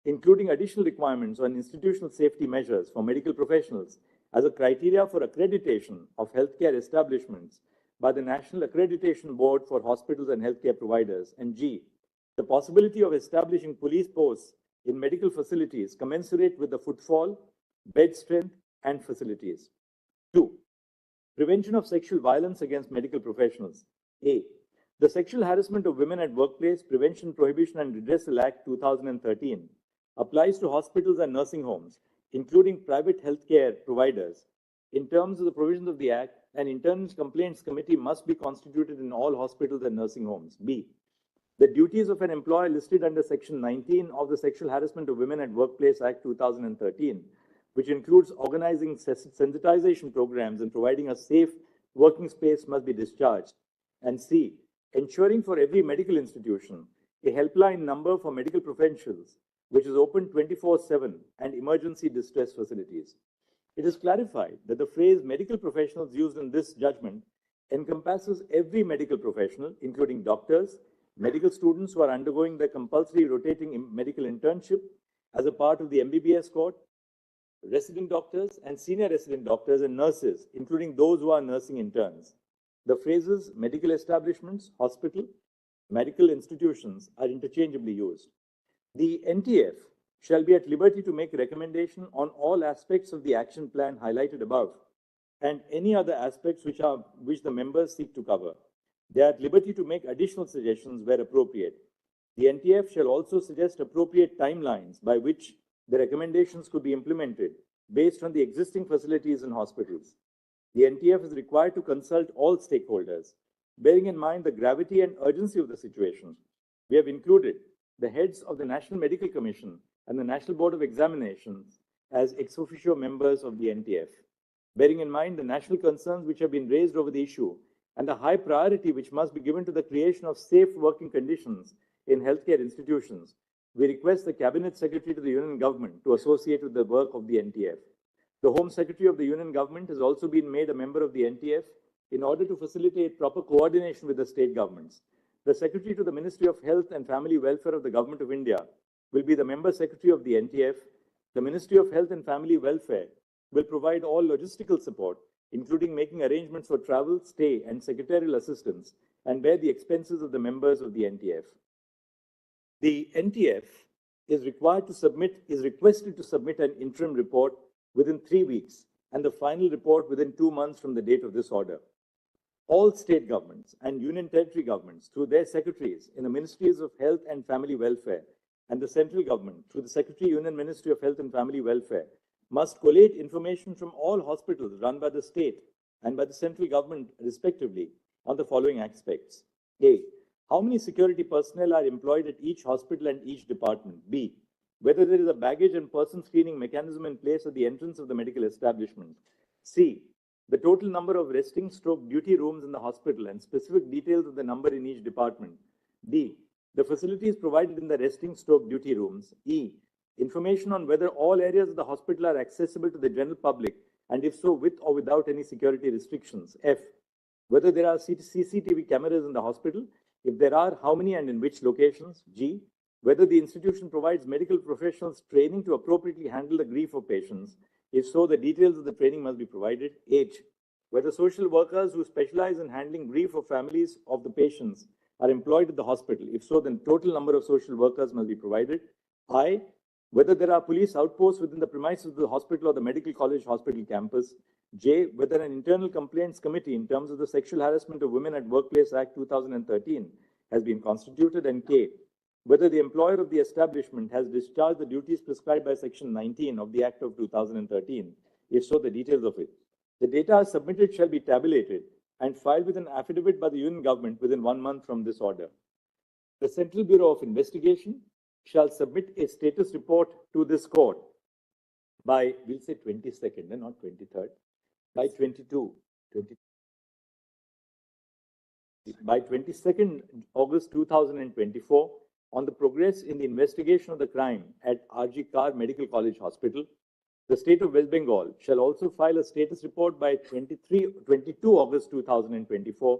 Including additional requirements on institutional safety measures for medical professionals as a criteria for accreditation of healthcare establishments by the National Accreditation Board for Hospitals and Healthcare Providers. And G. The possibility of establishing police posts in medical facilities commensurate with the footfall, bed strength, and facilities. 2. Prevention of sexual violence against medical professionals. A. The Sexual Harassment of Women at Workplace Prevention, Prohibition and Redressal Act 2013 applies to hospitals and nursing homes, including private healthcare providers. In terms of the provisions of the Act, an internal complaints committee must be constituted in all hospitals and nursing homes. B. The duties of an employer listed under Section 19 of the Sexual Harassment of Women at Workplace Act 2013, which includes organizing sensitization programs and providing a safe working space, must be discharged. And C. Ensuring for every medical institution a helpline number for medical professionals, which is open 24/7, and emergency distress facilities. It is clarified that the phrase medical professionals used in this judgment encompasses every medical professional, including doctors, medical students who are undergoing the compulsory rotating medical internship as a part of the MBBS course, resident doctors and senior resident doctors and nurses, including those who are nursing interns. The phrases medical establishments, hospital, medical institutions are interchangeably used. The NTF shall be at liberty to make recommendation on all aspects of the action plan highlighted above and any other aspects which the members seek to cover. They are at liberty to make additional suggestions where appropriate. The NTF shall also suggest appropriate timelines by which the recommendations could be implemented based on the existing facilities in hospitals. The NTF is required to consult all stakeholders. Bearing in mind the gravity and urgency of the situation, we have included the heads of the National Medical Commission and the National Board of Examinations as ex officio members of the NTF. Bearing in mind the national concerns which have been raised over the issue and the high priority which must be given to the creation of safe working conditions in healthcare institutions, we request the Cabinet Secretary to the Union Government to associate with the work of the NTF. The Home Secretary of the Union Government has also been made a member of the NTF in order to facilitate proper coordination with the state governments. The Secretary to the Ministry of Health and Family Welfare of the Government of India will be the Member Secretary of the NTF. The Ministry of Health and Family Welfare will provide all logistical support, including making arrangements for travel, stay, and secretarial assistance, and bear the expenses of the members of the NTF. The NTF is requested to submit an interim report within 3 weeks and the final report within 2 months from the date of this order. All state governments and union territory governments, through their secretaries in the Ministries of Health and Family Welfare, and the central government, through the Secretary Union Ministry of Health and Family Welfare, must collate information from all hospitals run by the state and by the central government respectively on the following aspects. A. How many security personnel are employed at each hospital and each department? B. Whether there is a baggage and person screening mechanism in place at the entrance of the medical establishment. C. The total number of resting/duty rooms in the hospital and specific details of the number in each department. D. The facilities provided in the resting/duty rooms. E. Information on whether all areas of the hospital are accessible to the general public, and if so, with or without any security restrictions. F. Whether there are CCTV cameras in the hospital. If there are, how many and in which locations? G. Whether the institution provides medical professionals training to appropriately handle the grief of patients. If so, the details of the training must be provided. H. Whether social workers who specialize in handling grief of families of the patients are employed at the hospital. If so, then total number of social workers must be provided. I. Whether there are police outposts within the premises of the hospital or the medical college hospital campus. J. Whether an internal complaints committee in terms of the Sexual Harassment of Women at Workplace Act 2013 has been constituted. And K. Whether the employer of the establishment has discharged the duties prescribed by Section 19 of the Act of 2013. If so, the details of it. The data submitted shall be tabulated and filed with an affidavit by the Union Government within 1 month from this order. The Central Bureau of Investigation shall submit a status report to this court by, we'll say 22nd and not 23rd, by 22nd August 2024 on the progress in the investigation of the crime at RG Kar Medical College Hospital. The state of West Bengal shall also file a status report by 22 August 2024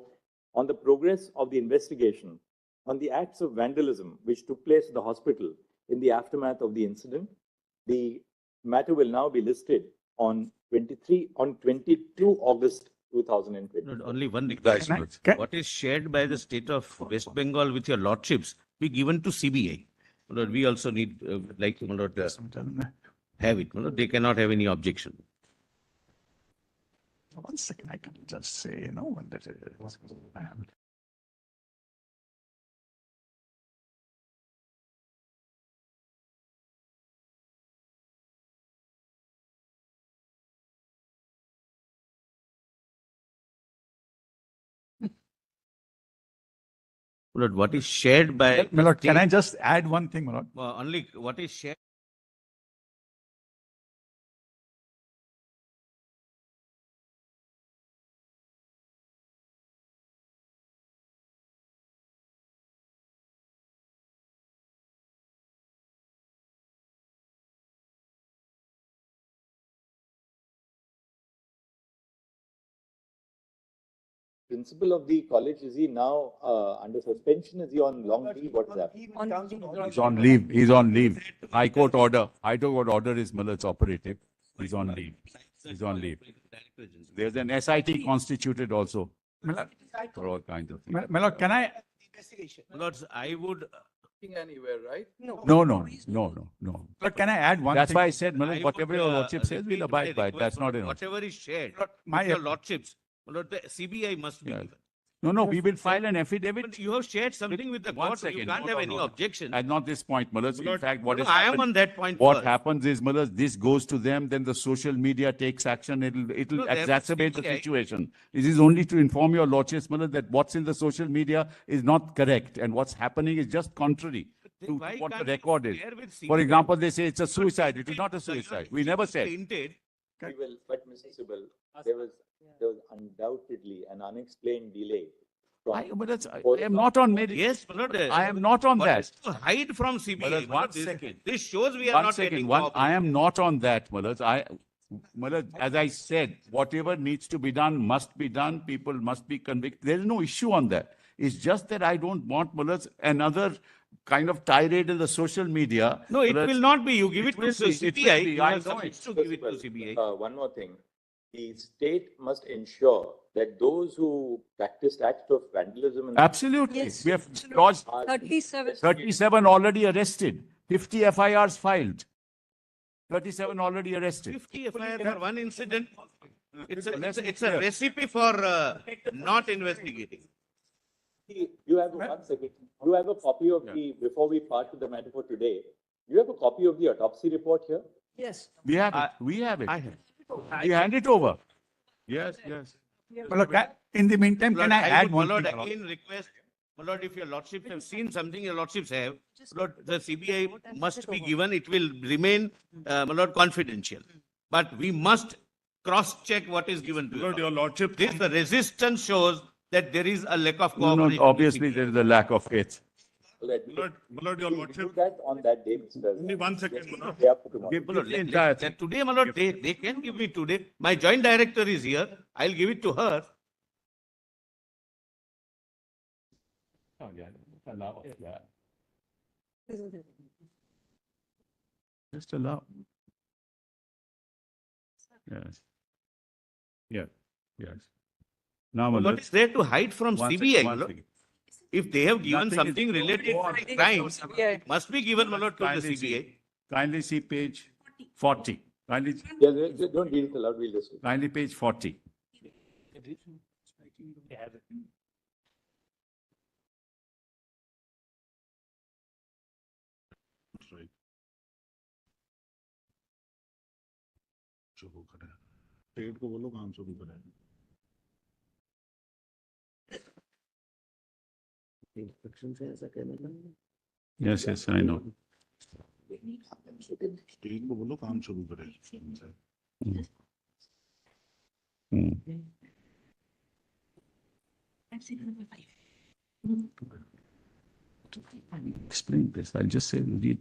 on the progress of the investigation on the acts of vandalism which took place at the hospital in the aftermath of the incident. The matter will now be listed on 22 August 2020. Not only one request. What is shared by the state of West Bengal with your lordships be given to CBI. We also need like to have it. They cannot have any objection. 1 second, I can just say, when that is. Lord, what is shared by... My Lord, can I just add one thing, my Lord? Only what is shared... Principal of the college, is he now under suspension? Is he on long leave? What is that? He's on leave. He's on leave. High Court order is Millard's operative. He's on leave. He's on leave. There's an SIT constituted also for all kinds of things. My Lord, can I? Lords, I would... Anywhere, right? No. But can I add one That's thing? why I said, Millard, whatever your lordship says, we'll abide by it. That's not enough. Whatever is shared, My your lordships, Lord, the CBI must be given. No, we will file an affidavit. But you have shared something with the court. You can't have any objection. At not this point, Millard. In fact, what is I am on that point. What first. happens is, Millard, this goes to them, then the social media takes action. It'll exacerbate the situation. This is only to inform your lordships, Millard, that what's in the social media is not correct, and what's happening is just contrary to what the record is. For example, they say it's a suicide. It is not a suicide. We never said. But Mr. SIbal, there was undoubtedly an unexplained delay. I am not on media. Yes, Lord. I am not on that. To hide from CBI. One second. This shows we are not getting I am not on that, Millard. As I said, whatever needs to be done must be done. People must be convicted. There is no issue on that. It's just that I don't want, Millard, another kind of tirade in the social media. No, it will not be. You give it to CBI. I know it. To give it to CBI. One more thing. The state must ensure that those who practiced acts of vandalism... Absolutely. Yes. We have lodged 37 already arrested. 50 FIRs filed. 37 already arrested. 50 FIRs for one incident. It's a recipe for not investigating. You have 1 second. You have a copy of the, before we part with the matter for today, you have a copy of the autopsy report here? Yes. We have it. We have it. I have. We hand it over. Yes. My lord, in the meantime, My can lord, I add would, one my lord, thing? My lord? again request, my lord, if your lordships have seen something, your lordships have, my lord, the CBI must be given, it will remain, my lord, confidential. But we must cross-check what is given to Lord, your lordship. This resistance shows that there is a lack of No, cooperation. no, obviously there is a lack of faith. My Lord, your we'll lordship. do that on that day, Mr. Only 1 second, Yes, my lord. day after tomorrow. Give My lord, the entire thing. today, my lord, they can give me today. My joint director is here. I'll give it to her. Oh, yeah, allow, yeah. Just allow. Yes. Yeah, yes. Now, my What lord, is there to hide from one CBI, second, my one lord? second. If they have given Nothing is- something related to the crimes, it must be given, my lord, to the Kindly CBI. see, kindly see page 40. Kindly, Yeah, don't read it aloud, we'll just. kindly page 40. Right. शुरू करें पेट को बोलो काम शुरू करें Yes, yes, I know. पेट को बोलो काम शुरू करें Hmm. Explain this. I'll just say, read.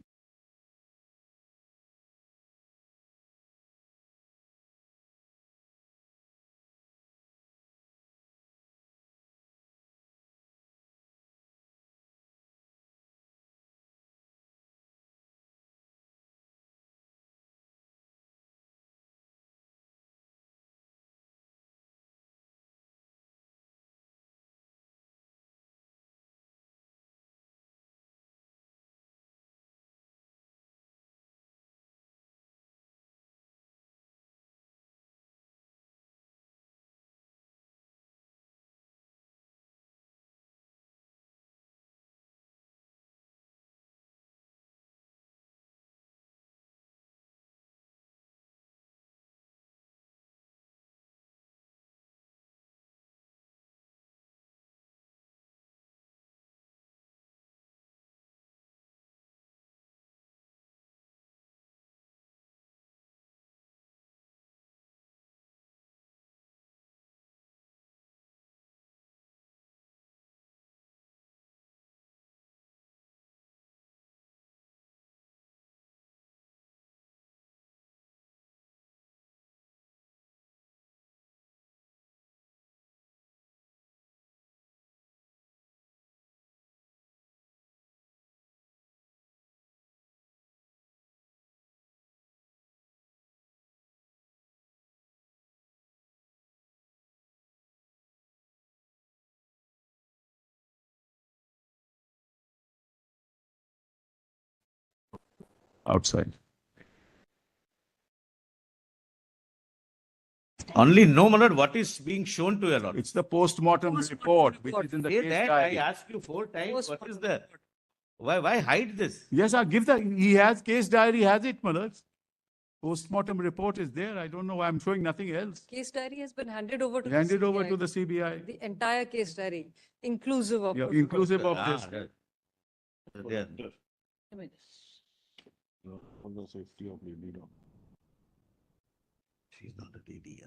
Outside. Only know, my lord, what is being shown to your lord. It's the post-mortem report, which is in the Say case that I diary. asked you 4 times. What is the? Why hide this? Yes, I'll give he has case diary, has it, my lord. Post-mortem report is there. I don't know why I'm showing nothing else. Case diary has been handed over to Handed the over CBI. to the CBI. The entire case diary, inclusive of. Yeah, inclusive of this. There. for the safety of lady dog. She's not a lady.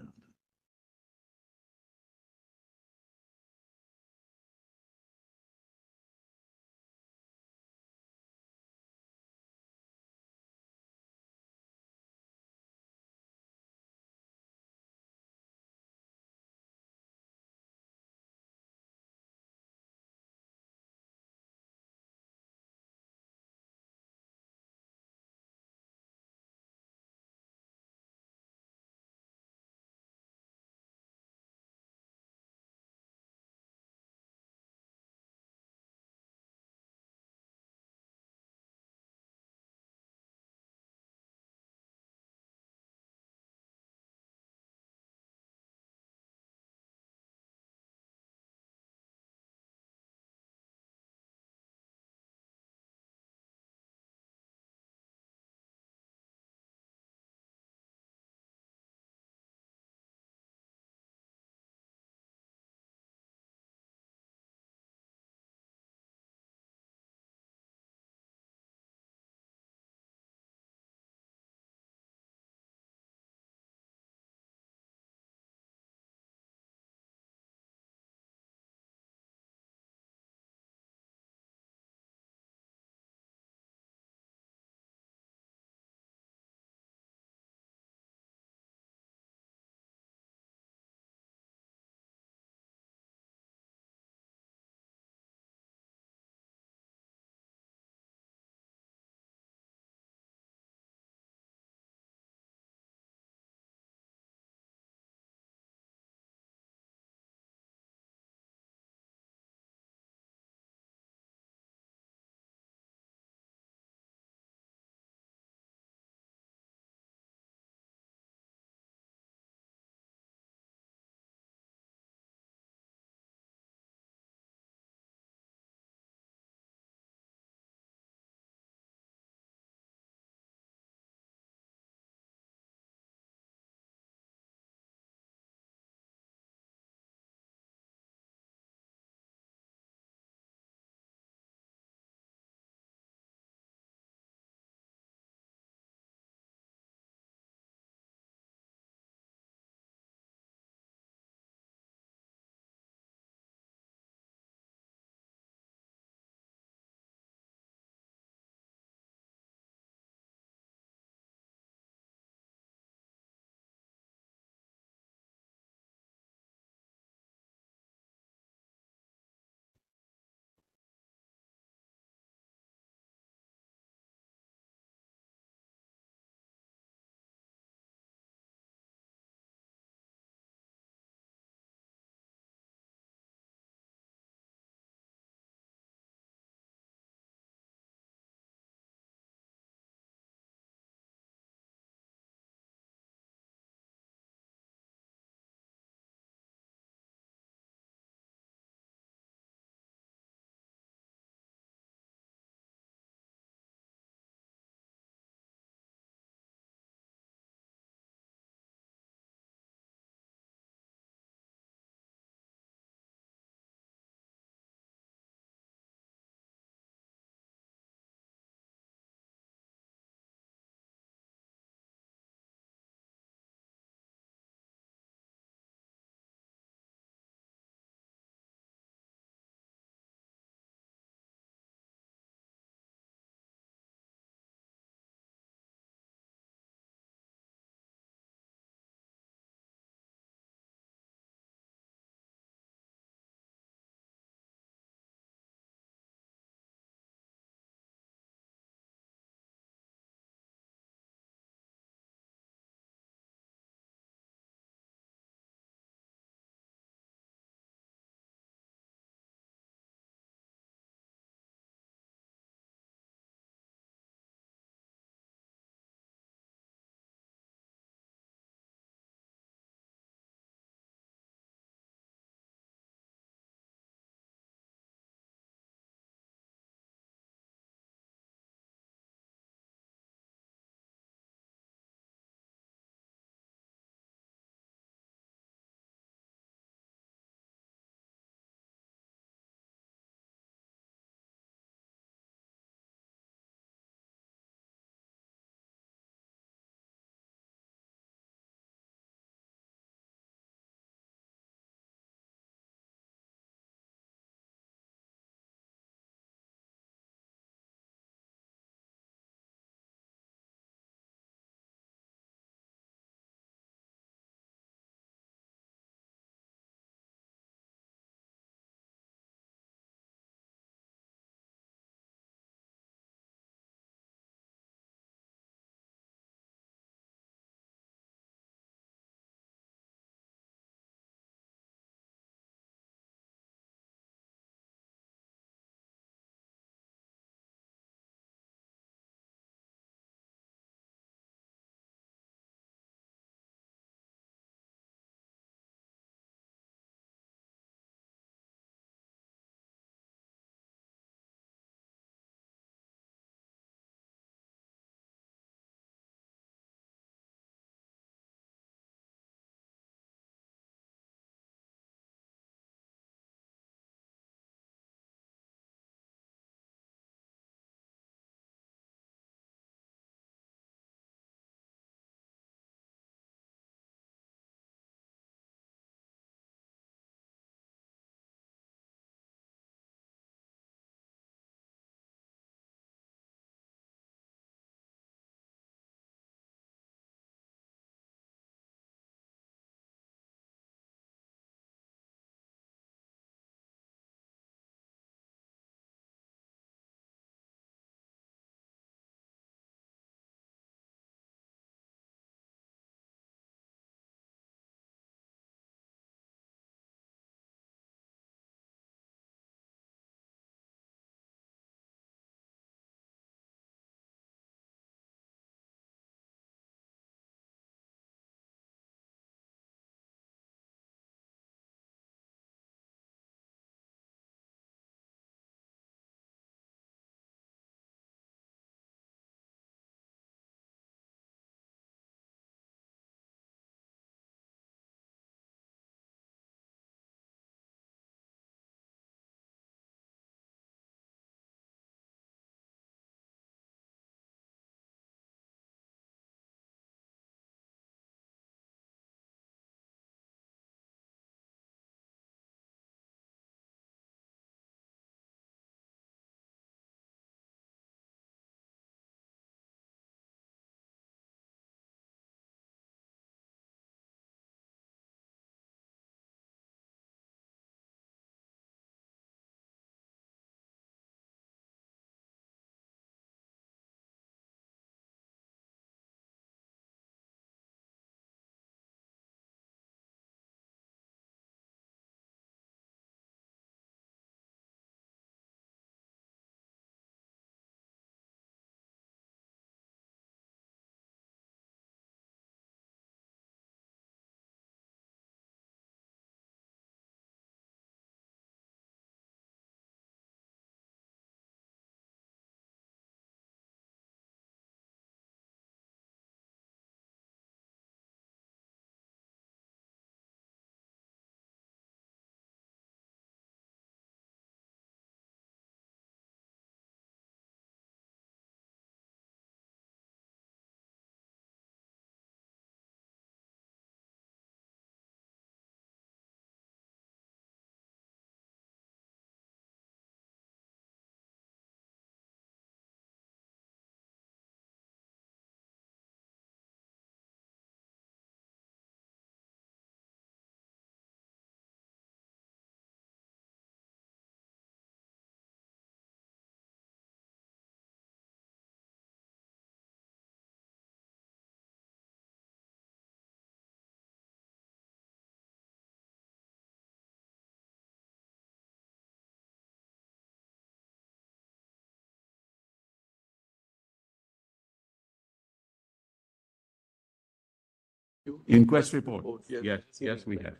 Inquest report. Yes, yes, we have.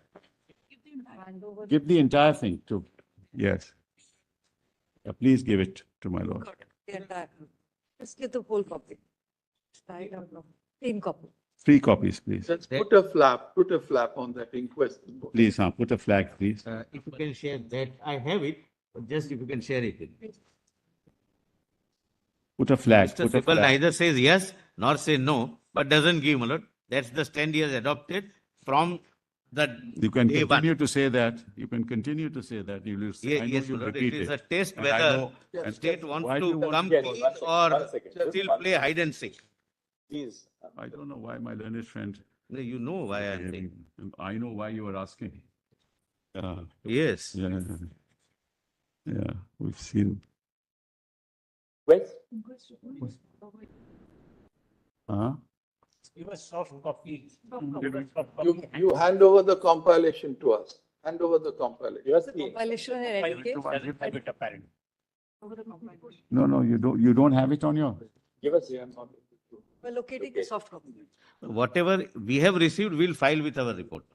Give the entire thing to, yes. Please give it to my lord. The entire. Just get the whole copy. I don't know. 10 copy. 3 copies, please. Just put a flap on that inquest report. Please, put a flag, please. If you can share that, I have it, but just if you can share it. Put a flag. Mr. Put a SIbal flag. neither says yes nor say no, but doesn't give, my lord. That's the stand he has adopted from the You can day continue one. to say that. You can continue to say that. You will. Yes, I know yes, you my lord. repeat It is a it. test And I whether know- the and state wants why do you to want- come Yes, clean one second, or one second, just still one play hide and seek. Please. I don't know why my learned friend. No, you know why I'm saying. I know why you are asking. Yes. Yeah. Yeah, we've seen. Quest? Huh? Give a soft copy. You hand over the compilation to us. Hand over the compilation. Yes, Compilation and education. No, you don't. You don't have it on your. Give us. We're locating a soft copy. Whatever we have received, we'll file with our report.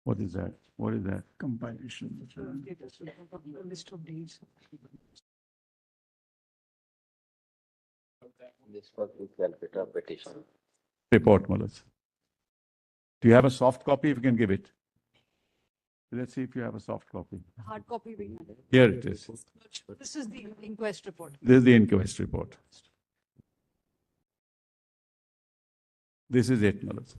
What is that? What is that? Compilation. List of deeds. This was the calculator petition. Report, Malas. Do you have a soft copy? If you can give it. Let's see if you have a soft copy. Hard copy we have. Here it is. This is the inquest report. This is the inquest report. This is it, Malas.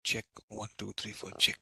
Check 1, 2, 3, 4. Check.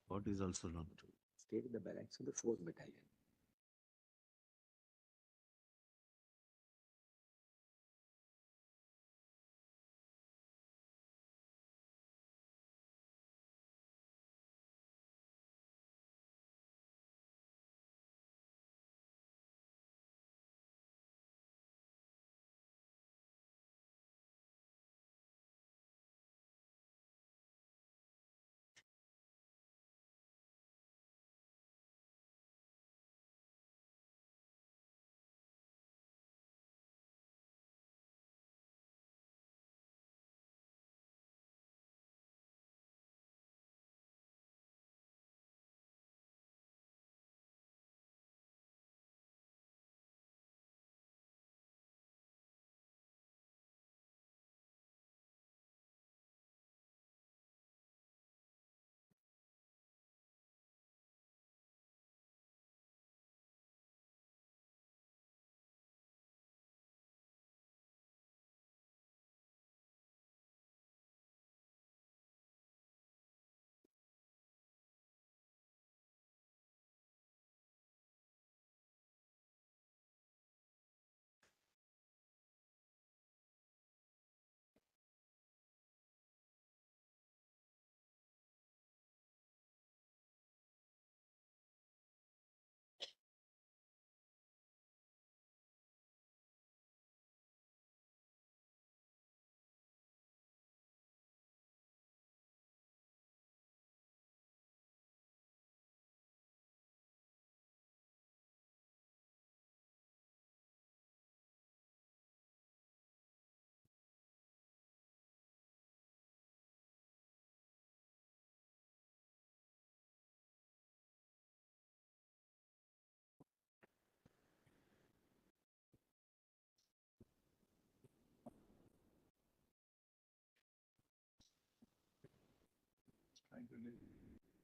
What is also not true? Stayed in the barracks of the 4th Battalion.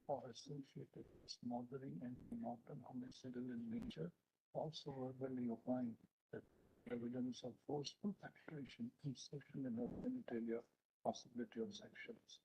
Or associated with smothering and not homicidal in nature, also verbally opined that evidence of forceful penetration, insertion in the genitalia, possibility of sections.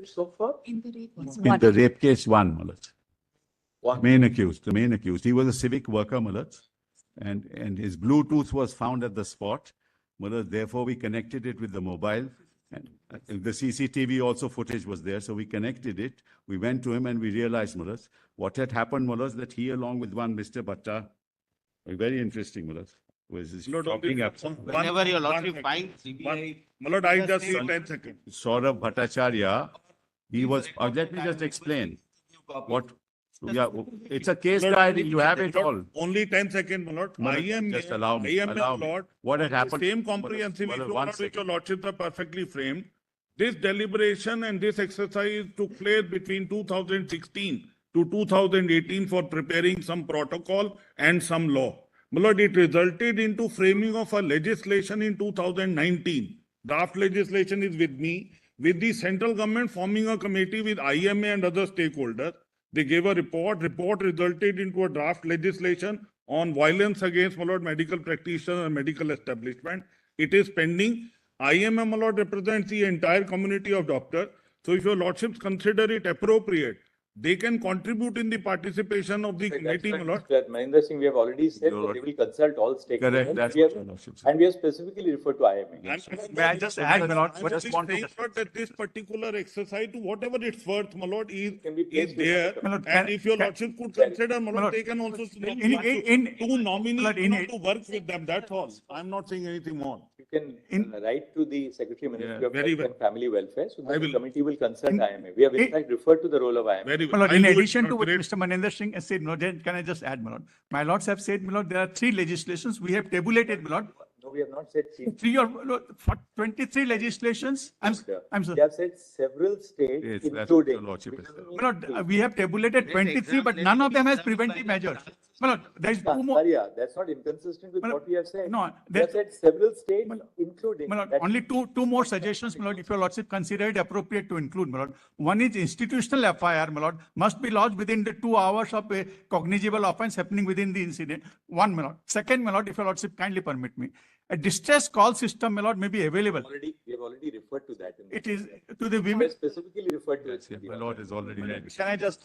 So far? In the rape case, one, Malaj. The main accused. He was a civic worker, Malaj, and his Bluetooth was found at the spot. Malaj, therefore, we connected it with the mobile. And the CCTV also footage was there, so we connected it. We went to him and we realized, Malaj, what had happened, Malaj, that he, along with one Mr. Bhatta, very interesting, Malaj, was his shopping app. Whenever your lordship finds CBI. Malad, I just need 10 seconds. Saurabh Bhattacharya, he was, let me just explain. What, yeah, it's a case diary, you have it all. Only 10 seconds, my lord. Just allow me. Lord. What had happened? Same comprehensive issue which your lordships are perfectly framed. This deliberation and this exercise took place between 2016 to 2018 for preparing some protocol and some law. My lord, it resulted into framing of a legislation in 2019. Draft legislation is with me, with the central government forming a committee with IMA and other stakeholders. They gave a report. Report resulted into a draft legislation on violence against, my lord, medical practitioners and medical establishment. It is pending. IMA, my lord, represents the entire community of doctors. So if your lordships consider it appropriate, they can contribute in the participation of the committee, my lord. Mahendra Singh, we have already said that they will consult all stakeholders. Correct, that's We have- what your lordship said. And we have specifically referred to IMA. May I just add, my lord, that this particular exercise, to whatever it's worth, my lord, is there. And if your lordship could consider, my lord, they can also two nominees to work with them. That's all. I'm not saying anything more. You can write to the Secretary Ministry of very Health well. and Family Welfare, so that I the will. committee will consult IMA. We have in fact referred to the role of IMA. Very My well. lord, I'll in do it. addition to what Great. Mr. Manendra Singh has said, my lord, can I just add, my lord? My lords have said, my lord, there are 3 legislations. We have tabulated, my lord. we have not said chief. See your, for 23 legislations, I'm We have said several states, Yes, that's including. your lordship is which My lord, we have tabulated 23, but none of them has preventive measures. My lord, there is two more. Saria, that's not inconsistent with what we have said. No, We have said several states, including. My lord, that- only two more suggestions, my lord, if your lordship consider it appropriate to include, my lord. One is institutional FIR, my lord, must be lodged within the 2 hours of a cognizable offense happening within the incident. One, my lord. Second, my lord, if your lordship kindly permit me, a distress call system, my lord, may be available. We have already referred to that. It is to the We women. have specifically referred to it. My lord is already ready. Can I just?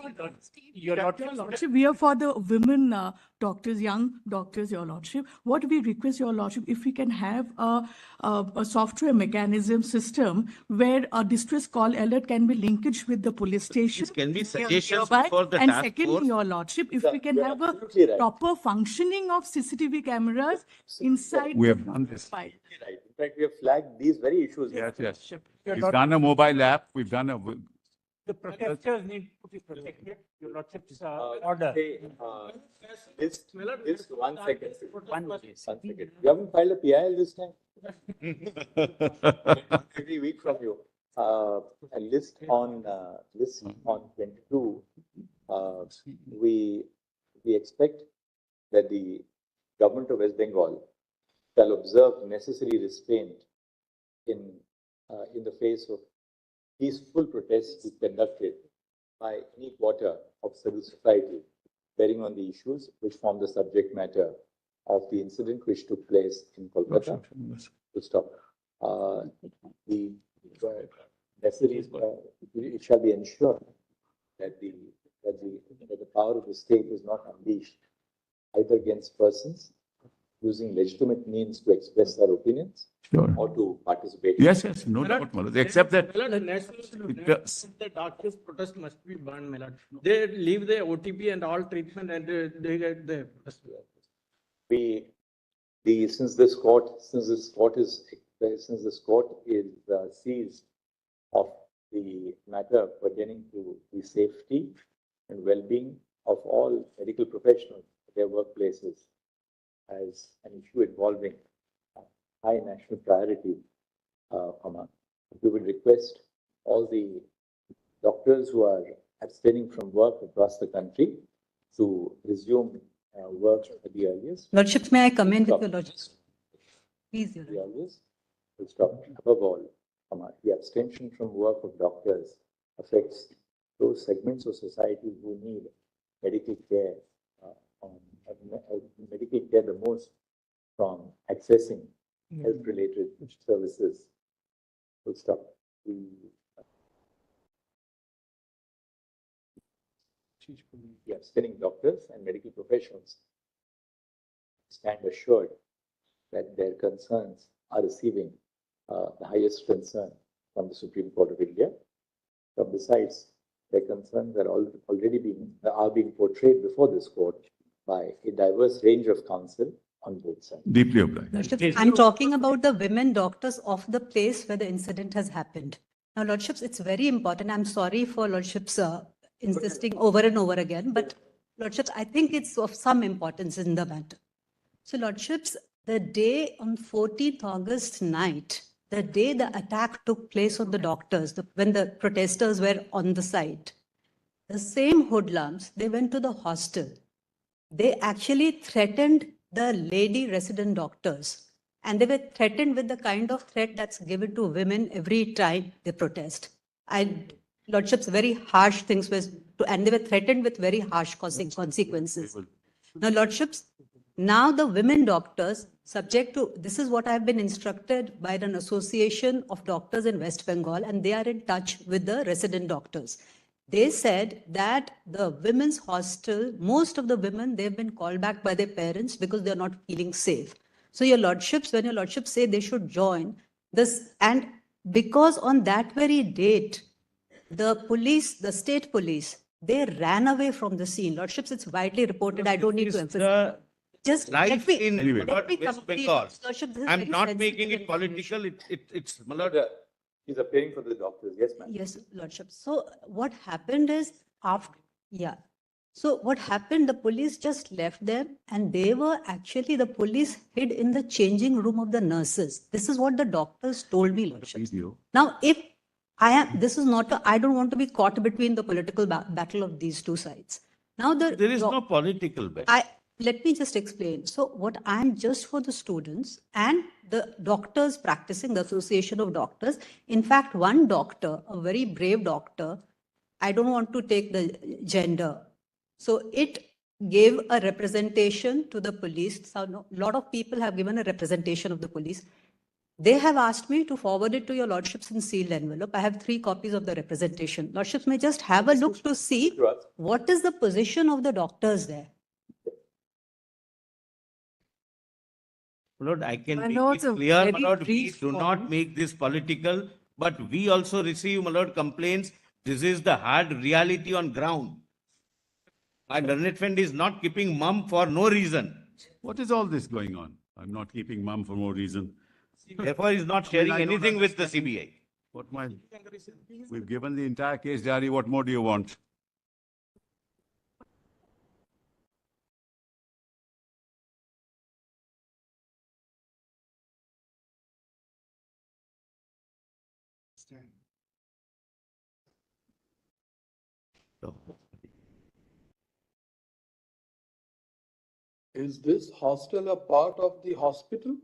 Your lordship, we are for the women doctors, young doctors, your lordship. What we request, your lordship, if we can have a software mechanism system where a distress call alert can be linkage with the police station. This can be suggestions Hereby. for the And task secondly, force. your lordship, if we can you're have a absolutely right. proper functioning of CCTV cameras inside. We the have done this. file. Right. In fact, we have flagged these very issues. Yes, yes. We've done a mobile app, we've done a, The protesters need to be protected. Your lordship's order. Say, this, one second. One One second. You haven't filed a PIL this time? Every week from you. A list on 22. We expect that the government of West Bengal shall observe necessary restraint in the face of peaceful protests conducted by any quarter of civil society bearing on the issues which form the subject matter of the incident which took place in Kolkata. To stop. The necessary, it shall be ensured that the power of the state is not unleashed either against persons using legitimate means to express their opinions Sure. or to participate. Yes, yes, no doubt, my lord. Except that The doctors' protest must be banned, my lord. They leave the OTP and all treatment and they get the protest. Since this court is seized of the matter pertaining to the safety and well-being of all medical professionals at their workplaces as an issue involving high national priority, we would request all the doctors who are abstaining from work across the country to resume work at the earliest. Lordships, may I come in with your lordships? Please, Your The earliest will stop. Above all, the abstention from work of doctors affects those segments of society who need medical care, the most from accessing health-related services. Will stop. The abstaining doctors and medical professionals stand assured that their concerns are receiving the highest concern from the Supreme Court of India. But besides, their concerns are already being portrayed before this court by a diverse range of counsel on both sides. deeply obliged. I'm talking about the women doctors of the place where the incident has happened. Now, lordships, it's very important. I'm sorry for lordships insisting over and over again, but lordships, I think it's of some importance in the matter. So, lordships, the day on 14th August night, the day the attack took place on the doctors, when the protesters were on the site, the same hoodlums, they went to the hostel. They actually threatened the lady resident doctors. And they were threatened with the kind of threat that's given to women every time they protest. Lordships, very harsh things and they were threatened with very harsh consequences. Now, lordships, now the women doctors, subject to, this is what I've been instructed by an association of doctors in West Bengal, and they are in touch with the resident doctors. They said that the women's hostel, most of the women, they've been called back by their parents because they're not feeling safe. So your lordships, when your lordships say they should join this, and because on that very date, the police, the state police, they ran away from the scene. Lordships, it's widely reported. I don't need to emphasize. Just Life in let me West complete. Bengal. Lordship, this is I'm very not sensitive making it information. political. It's my lord. He's appearing for the doctors. Yes, ma'am. Yes, lordship. So what happened is after, yeah. So what happened, the police just left them and they were actually, the police hid in the changing room of the nurses. This is what the doctors told me, Lordship. Now, if this is not, I don't want to be caught between the political battle of these two sides. Now, There is no political battle. Let me just explain. So what I'm just for the students and the doctors practicing, the Association of Doctors. In fact, one doctor, a very brave doctor, I don't want to take the gender. So it gave a representation to the police. So a lot of people have given a representation of the police. They have asked me to forward it to your lordships in sealed envelope. I have 3 copies of the representation. Lordships may just have a look to see what is the position of the doctors there. My Lord, I can make it clear, my Lord, we do not make this political, but we also receive, my Lord, complaints. This is the hard reality on ground. My learned friend is not keeping mum for no reason. What is all this going on? I'm not keeping mum for no reason. Therefore, he's not sharing anything with the CBI. We've given the entire case diary. What more do you want? Is this hostel a part of the hospital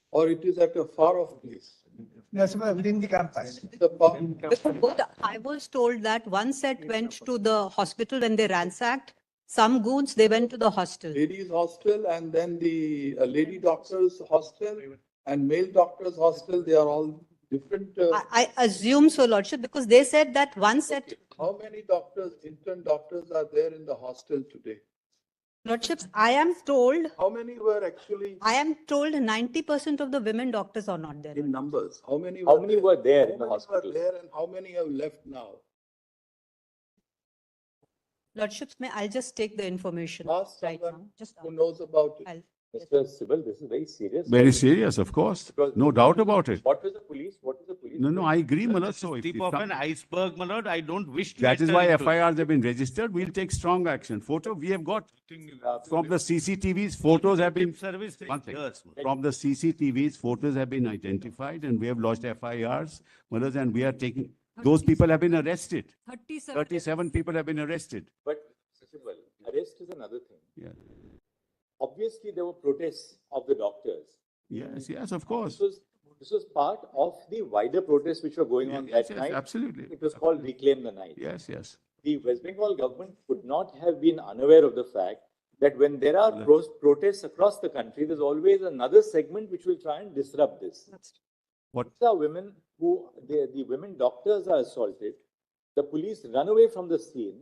or it is at a far off place? Yes, within the campus. I was told that one set went to the hospital when they ransacked. Some goons, they went to the hostel. Ladies hostel and then the lady doctors hostel and male doctors hostel, they are all different. I assume so, Lordship, because they said that one set. How many doctors, intern doctors are there in the hostel today? Lordships, I am told. How many were actually? I am told 90% of the women doctors are not there. In numbers, how many were there in the hospital? There and how many have left now? Lordships, I'll just take the information right now. Just who knows about it. Mr. SIbal, this is very serious. Very serious, of course. No doubt about it. What was the police? What is the police? No, I agree, my Lord. So Tip of an iceberg, my Lord, I don't wish to. That is enter why into- FIRs have been registered. We'll take strong action. We have got from the CCTVs, photos have been. Service One thing. years. From the CCTVs, photos have been identified and we have lodged FIRs. And we are taking, those people have been arrested. 37 people have been arrested. But SIbal, arrest is another thing. Yeah. Obviously, there were protests of the doctors. Yes, of course. This was part of the wider protests which were going on that night. Absolutely. It was called Reclaim the Night. Yes. The West Bengal government could not have been unaware of the fact that when there are protests across the country, there's always another segment which will try and disrupt this. What? These are women who, the women doctors are assaulted. The police run away from the scene.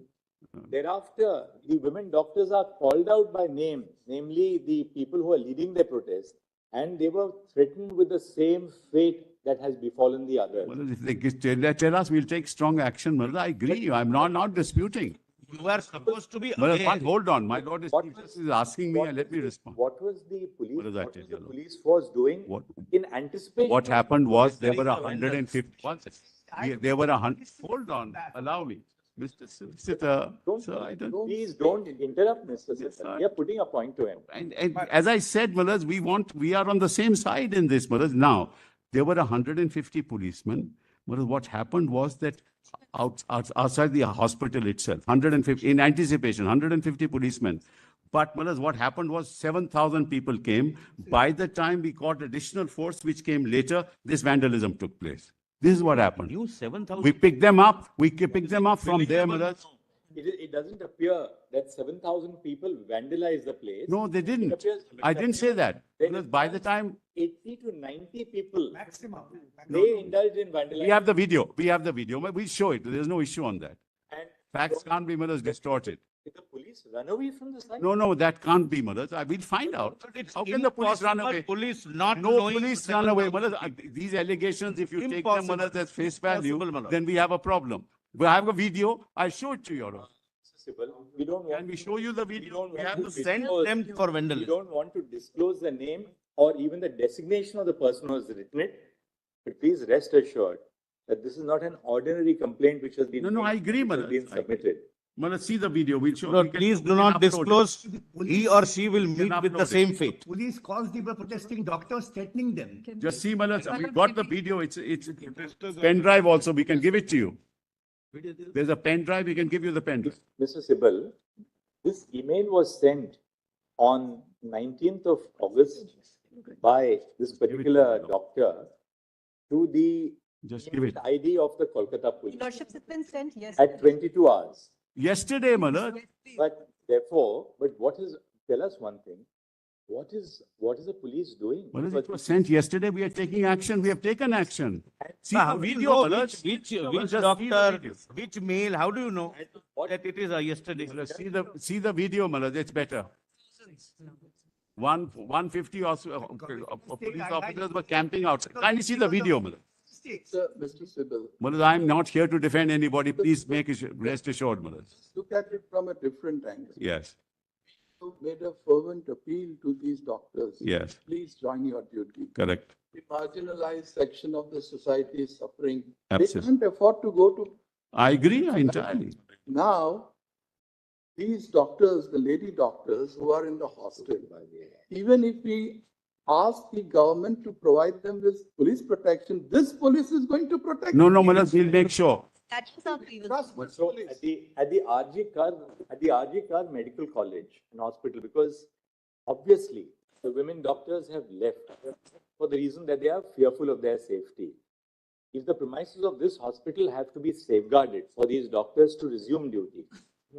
Thereafter, the women doctors are called out by name, namely the people who are leading the protest, and they were threatened with the same fate that has befallen the others. Well, if they tell us, we'll take strong action. Well, I agree. I'm not disputing. You are supposed to be Well, aware. hold on. My Lord is asking me, and let me respond. What was the police? What does that What tell was you, the Lord? police force doing in anticipation? What happened was there were 150. There were 100. Hold on. Allow me. Mr. Sita, Please don't interrupt, Mr. Sita. We are putting a point to him. And as I said, Malas, we are on the same side in this, Malas. Now, there were 150 policemen. Malas, what happened was that outside the hospital itself, 150, in anticipation, 150 policemen. But Malas, what happened was 7,000 people came. By the time we got additional force, which came later, this vandalism took place. This is what happened. You 7,000. We picked them up. We picked them up from there, Maharaj. It doesn't appear that 7,000 people vandalized the place. No, they didn't. I didn't say that. Because by the time 80 to 90 people, they indulged in vandalism. we have the video, we'll show it. There's no issue on that. And Facts can't be, Maharaj, distorted. did the police run away from the site? No, that can't be, Maharaj. We'll find out. How can the police run away? Police not No knowing police run away. Maharaj, these allegations, if you take them, Maharaj, as face value, then we have a problem. We have a video. I'll show it to you, Your Honor. We don't want Can we show you the video? We have to send them for We vandalism. don't want to disclose the name or even the designation of the person who has written it. But please rest assured that this is not an ordinary complaint which has been No, I agree, which has Maharaj. been submitted. Well, let's see the video. We'll show. Lord, we can- please we do can not upload it. disclose. He or she will We can meet with the upload it. same fate. Police calls the protesting doctors, threatening them. Just see, Malad, we got the video. It's pen drive also. We can give it to you. There's a pen drive. We can give you the pen drive. Mr. SIbal, this email was sent on 19th of August by this particular doctor to the Just give it. ID of the Kolkata police Lordships, it's been sent at 22 hours. Yesterday, Malad. But therefore, tell us one thing. What is the police doing? Malad, it was sent yesterday. We are taking action. We have taken action. See How the do you video, know Malad. which Just see the doctor, video. which mail? How do you know that it is yesterday? Malad, see the video, Malad. It's better. 150 also, police officers were camping outside. Kindly see the video, Malad. Mr. SIbal, Malad, I'm not here to defend anybody. Please make it rest assured, Malad. look at it from a different angle. Yes, You made a fervent appeal to these doctors. yes, Please join your duty. correct. The marginalized section of the society is suffering. Absolutely. They can't afford to go to. I agree entirely. Now, these doctors, the lady doctors who are in the hostel, even if we ask the government to provide them with police protection, this police is going to protect. No, Malad, we'll make sure. That is our previous. So at the RG Kar Medical College and Hospital, because obviously the women doctors have left for the reason that they are fearful of their safety. If the premises of this hospital have to be safeguarded for these doctors to resume duty,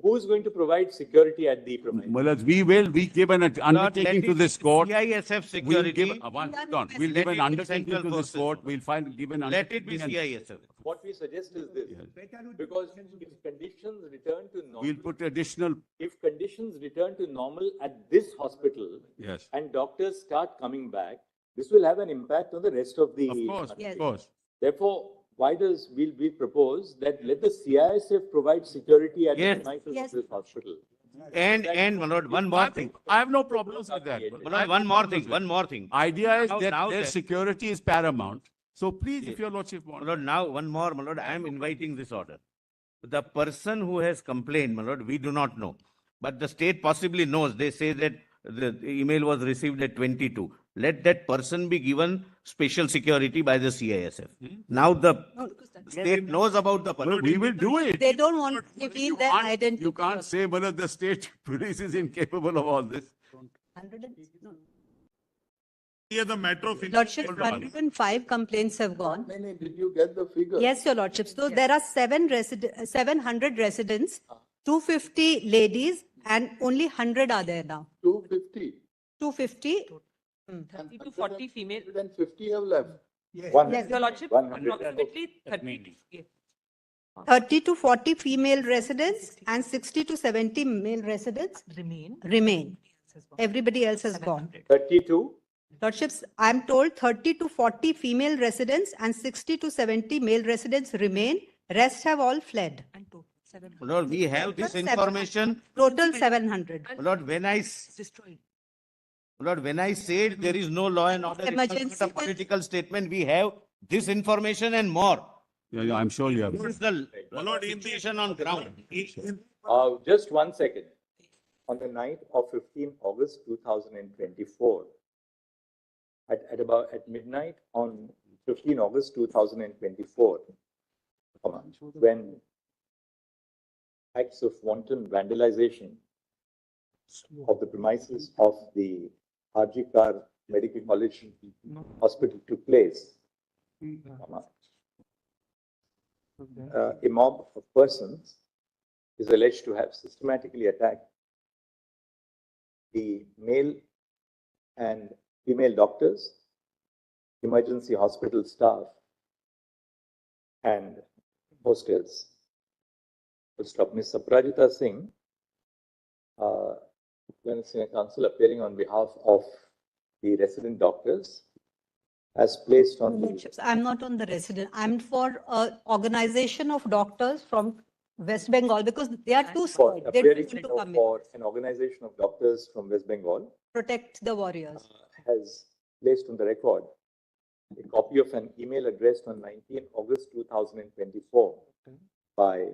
who is going to provide security at the premises? Malad, we give an undertaking to this court. CISF We'll give, security. hold on. We'll give an undertaking to this court. We'll give an Let it be undertaking. and CISF. What we suggest is this, because if conditions return to normal, We'll put additional, if conditions return to normal at this hospital yes, and doctors start coming back, this will have an impact on the rest of the. of course, Yes. of course. Therefore, we propose that let the CISF provide security at Yes. the premises Yes. of this hospital. And my lord, one more thing. I have no problems with that. My lord, one more thing. Idea is Now that their that- security is paramount. So please, if your lordship My wants. lord, now one more, my lord, I am inviting this order. The person who has complained, my lord, we do not know. But the state possibly knows. They say that the email was received at 22. Let that person be given special security by the CISF. Now the state knows about the person. We will do it. They don't want to reveal their identity. You can't say, Malad, the state police is incapable of all this. 100 and- no. Here the matter of. Lordships, 105 complaints have gone. How many did you get the figure? Yes, your lordships. So there are 700 residents, 250 ladies, and only 100 are there now. 250. 250. 30 to 40 female. 150 have left. Yes, your lordship. 30. 30 to 40 female residents and 60 to 70 male residents remain. Everybody else has gone. 32. Lordships, I am told 30 to 40 female residents and 60 to 70 male residents remain. Rest have all fled. My lord, we have this information. Total 700. My lord, when I said there is no law and order, it's not Emergency. a political statement. We have this information and more. Yeah, I'm sure you have. This is the situation on ground. Just 1 second. On the night of 15 August 2024, at midnight on 15 August 2024, when acts of wanton vandalization of the premises of the RG Kar Medical College Hospital took place, a mob of persons is alleged to have systematically attacked the male and female doctors, emergency hospital staff, and hostels. First up, Ms. Saprajita Singh, Senior Counsel appearing on behalf of the resident doctors, has placed on the Lordships, I'm not on the resident. I'm for organization of doctors from West Bengal because they are too for scared. They appearing don't want to come in. for an organization of doctors from West Bengal Protect the warriors. has placed on the record a copy of an email addressed on 19 August 2024 by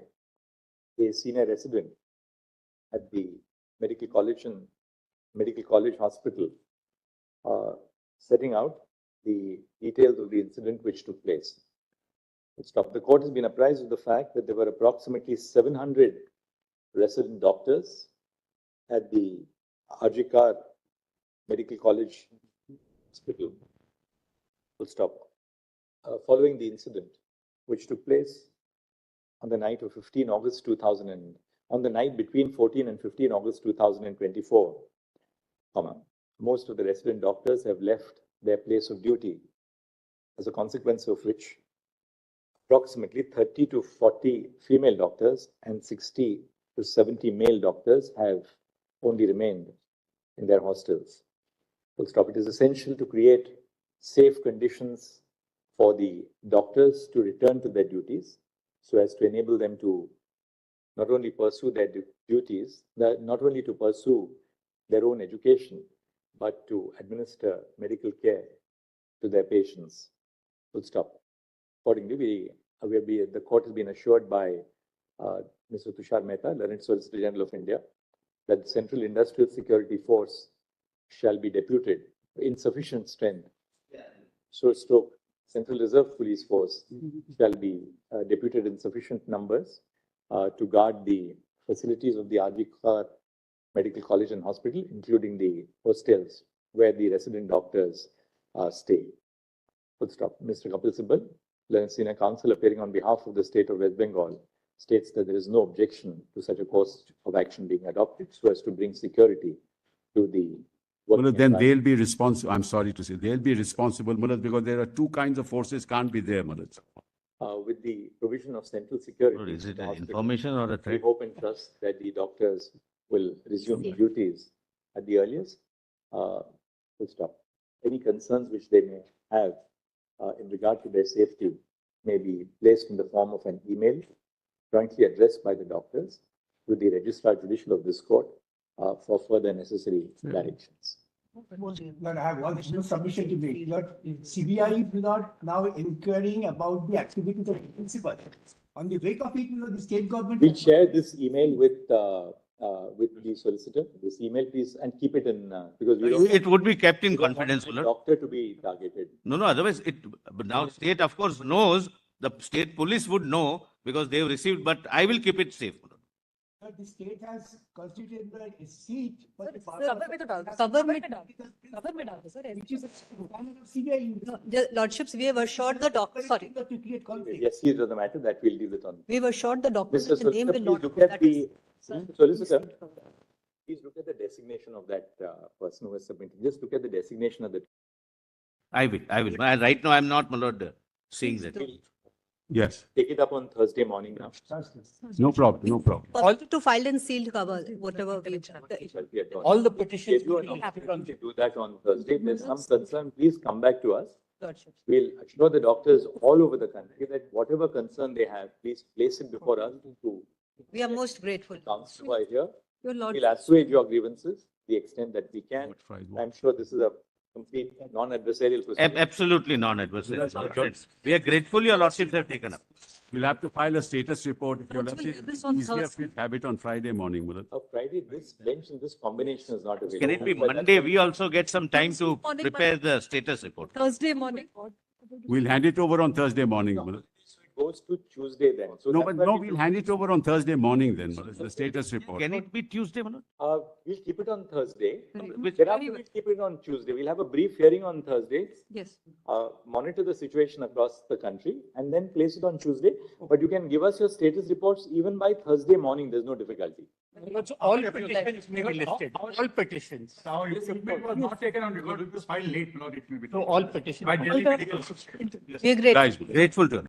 a senior resident at the Medical College Hospital, setting out the details of the incident which took place. The court has been apprised of the fact that there were approximately 700 resident doctors at the Arjikar Medical College Hospital. Following the incident, which took place on the night of 15 August 2000 on the night between 14 and 15 August 2024, most of the resident doctors have left their place of duty, as a consequence of which approximately 30 to 40 female doctors and 60 to 70 male doctors have only remained in their hostels. It is essential to create safe conditions for the doctors to return to their duties, so as to enable them to not only pursue their duties, not only to pursue their own education, but to administer medical care to their patients. Accordingly, the court has been assured by Mr. Tushar Mehta, Learned Solicitor General of India, that the Central Industrial Security Force shall be deputed in sufficient strength. Central Reserve Police Force shall be deputed in sufficient numbers to guard the facilities of the Arjikar Medical College and Hospital, including the hostels where the resident doctors stay. Mr. Kapil SIbal, Learned Senior Counsel appearing on behalf of the state of West Bengal, states that there is no objection to such a course of action being adopted so as to bring security to the Mulad, then they'll be responsible. I'm sorry to say, they'll be responsible, Mulad, because there are two kinds of forces can't be there, Mulad. With the provision of central security. Or is it an information or a We threat? hope and trust that the doctors will resume duties at the earliest. Any concerns which they may have in regard to their safety may be placed in the form of an email jointly addressed by the doctors to the Registrar Judicial of this court for further necessary directions. Lord, I have one submission to make. Lord, CBI is not now inquiring about the activities of the principal. On the wake of it, the state government. We'll share this email with the solicitor. This email, please, and keep it in because we don't It would be kept in confidence, want the Mulad. doctor to be targeted. No, otherwise but now state of course knows, the state police would know because they've received, but I will keep it safe. But the state has constituted a seat for the Lordships, we have assured the doctor, sorry. Yes, here is the matter that we'll deal with on. We have assured the doctor Mr. that the name Solicitor, will please not. look at that the is- solicitor. Please look at the designation of that person who has submitted. Just look at the designation of the. I will. Right now, I'm not, Mulad, seeing that. Yes. Take it up on Thursday morning now. No problem. To file and sealed cover, whatever we have. All the petitions. You do that on Thursday. If there's some concern, please come back to us. Lordships. We'll assure the doctors all over the country that whatever concern they have, please place it before us to. We are most grateful. Counsel who are here. Your We'll Lordship. assuage your grievances the extent that we can. I'm sure this is a complete non-adversarial procedure. Absolutely non-adversarial. We are grateful your Lordships have taken up. We'll have to file a status report. If you're This on easier, Thursday. we'll have it on Friday morning, Mulad. Friday, this bench and this combination is not available. Can it be Monday? We also get some time to prepare the status report. Thursday morning. We'll hand it over on Thursday morning, Mulad. Goes to Tuesday then. So No, that's but why no, we'll hand it over on Thursday morning then, Mulad, the status report. Can it be Tuesday, Mulad? We'll keep it on Thursday. Which- Thereafter, we'll keep it on Tuesday. We'll have a brief hearing on Thursday. Yes. Monitor the situation across the country and then place it on Tuesday. But you can give us your status reports even by Thursday morning. There's no difficulty. So all petitions may be listed. All petitions. Now, if it was not taken on record, it was filed late, Lord, it may be. So all petitions. By Delhi Medical. We are grateful. Guys, grateful to you.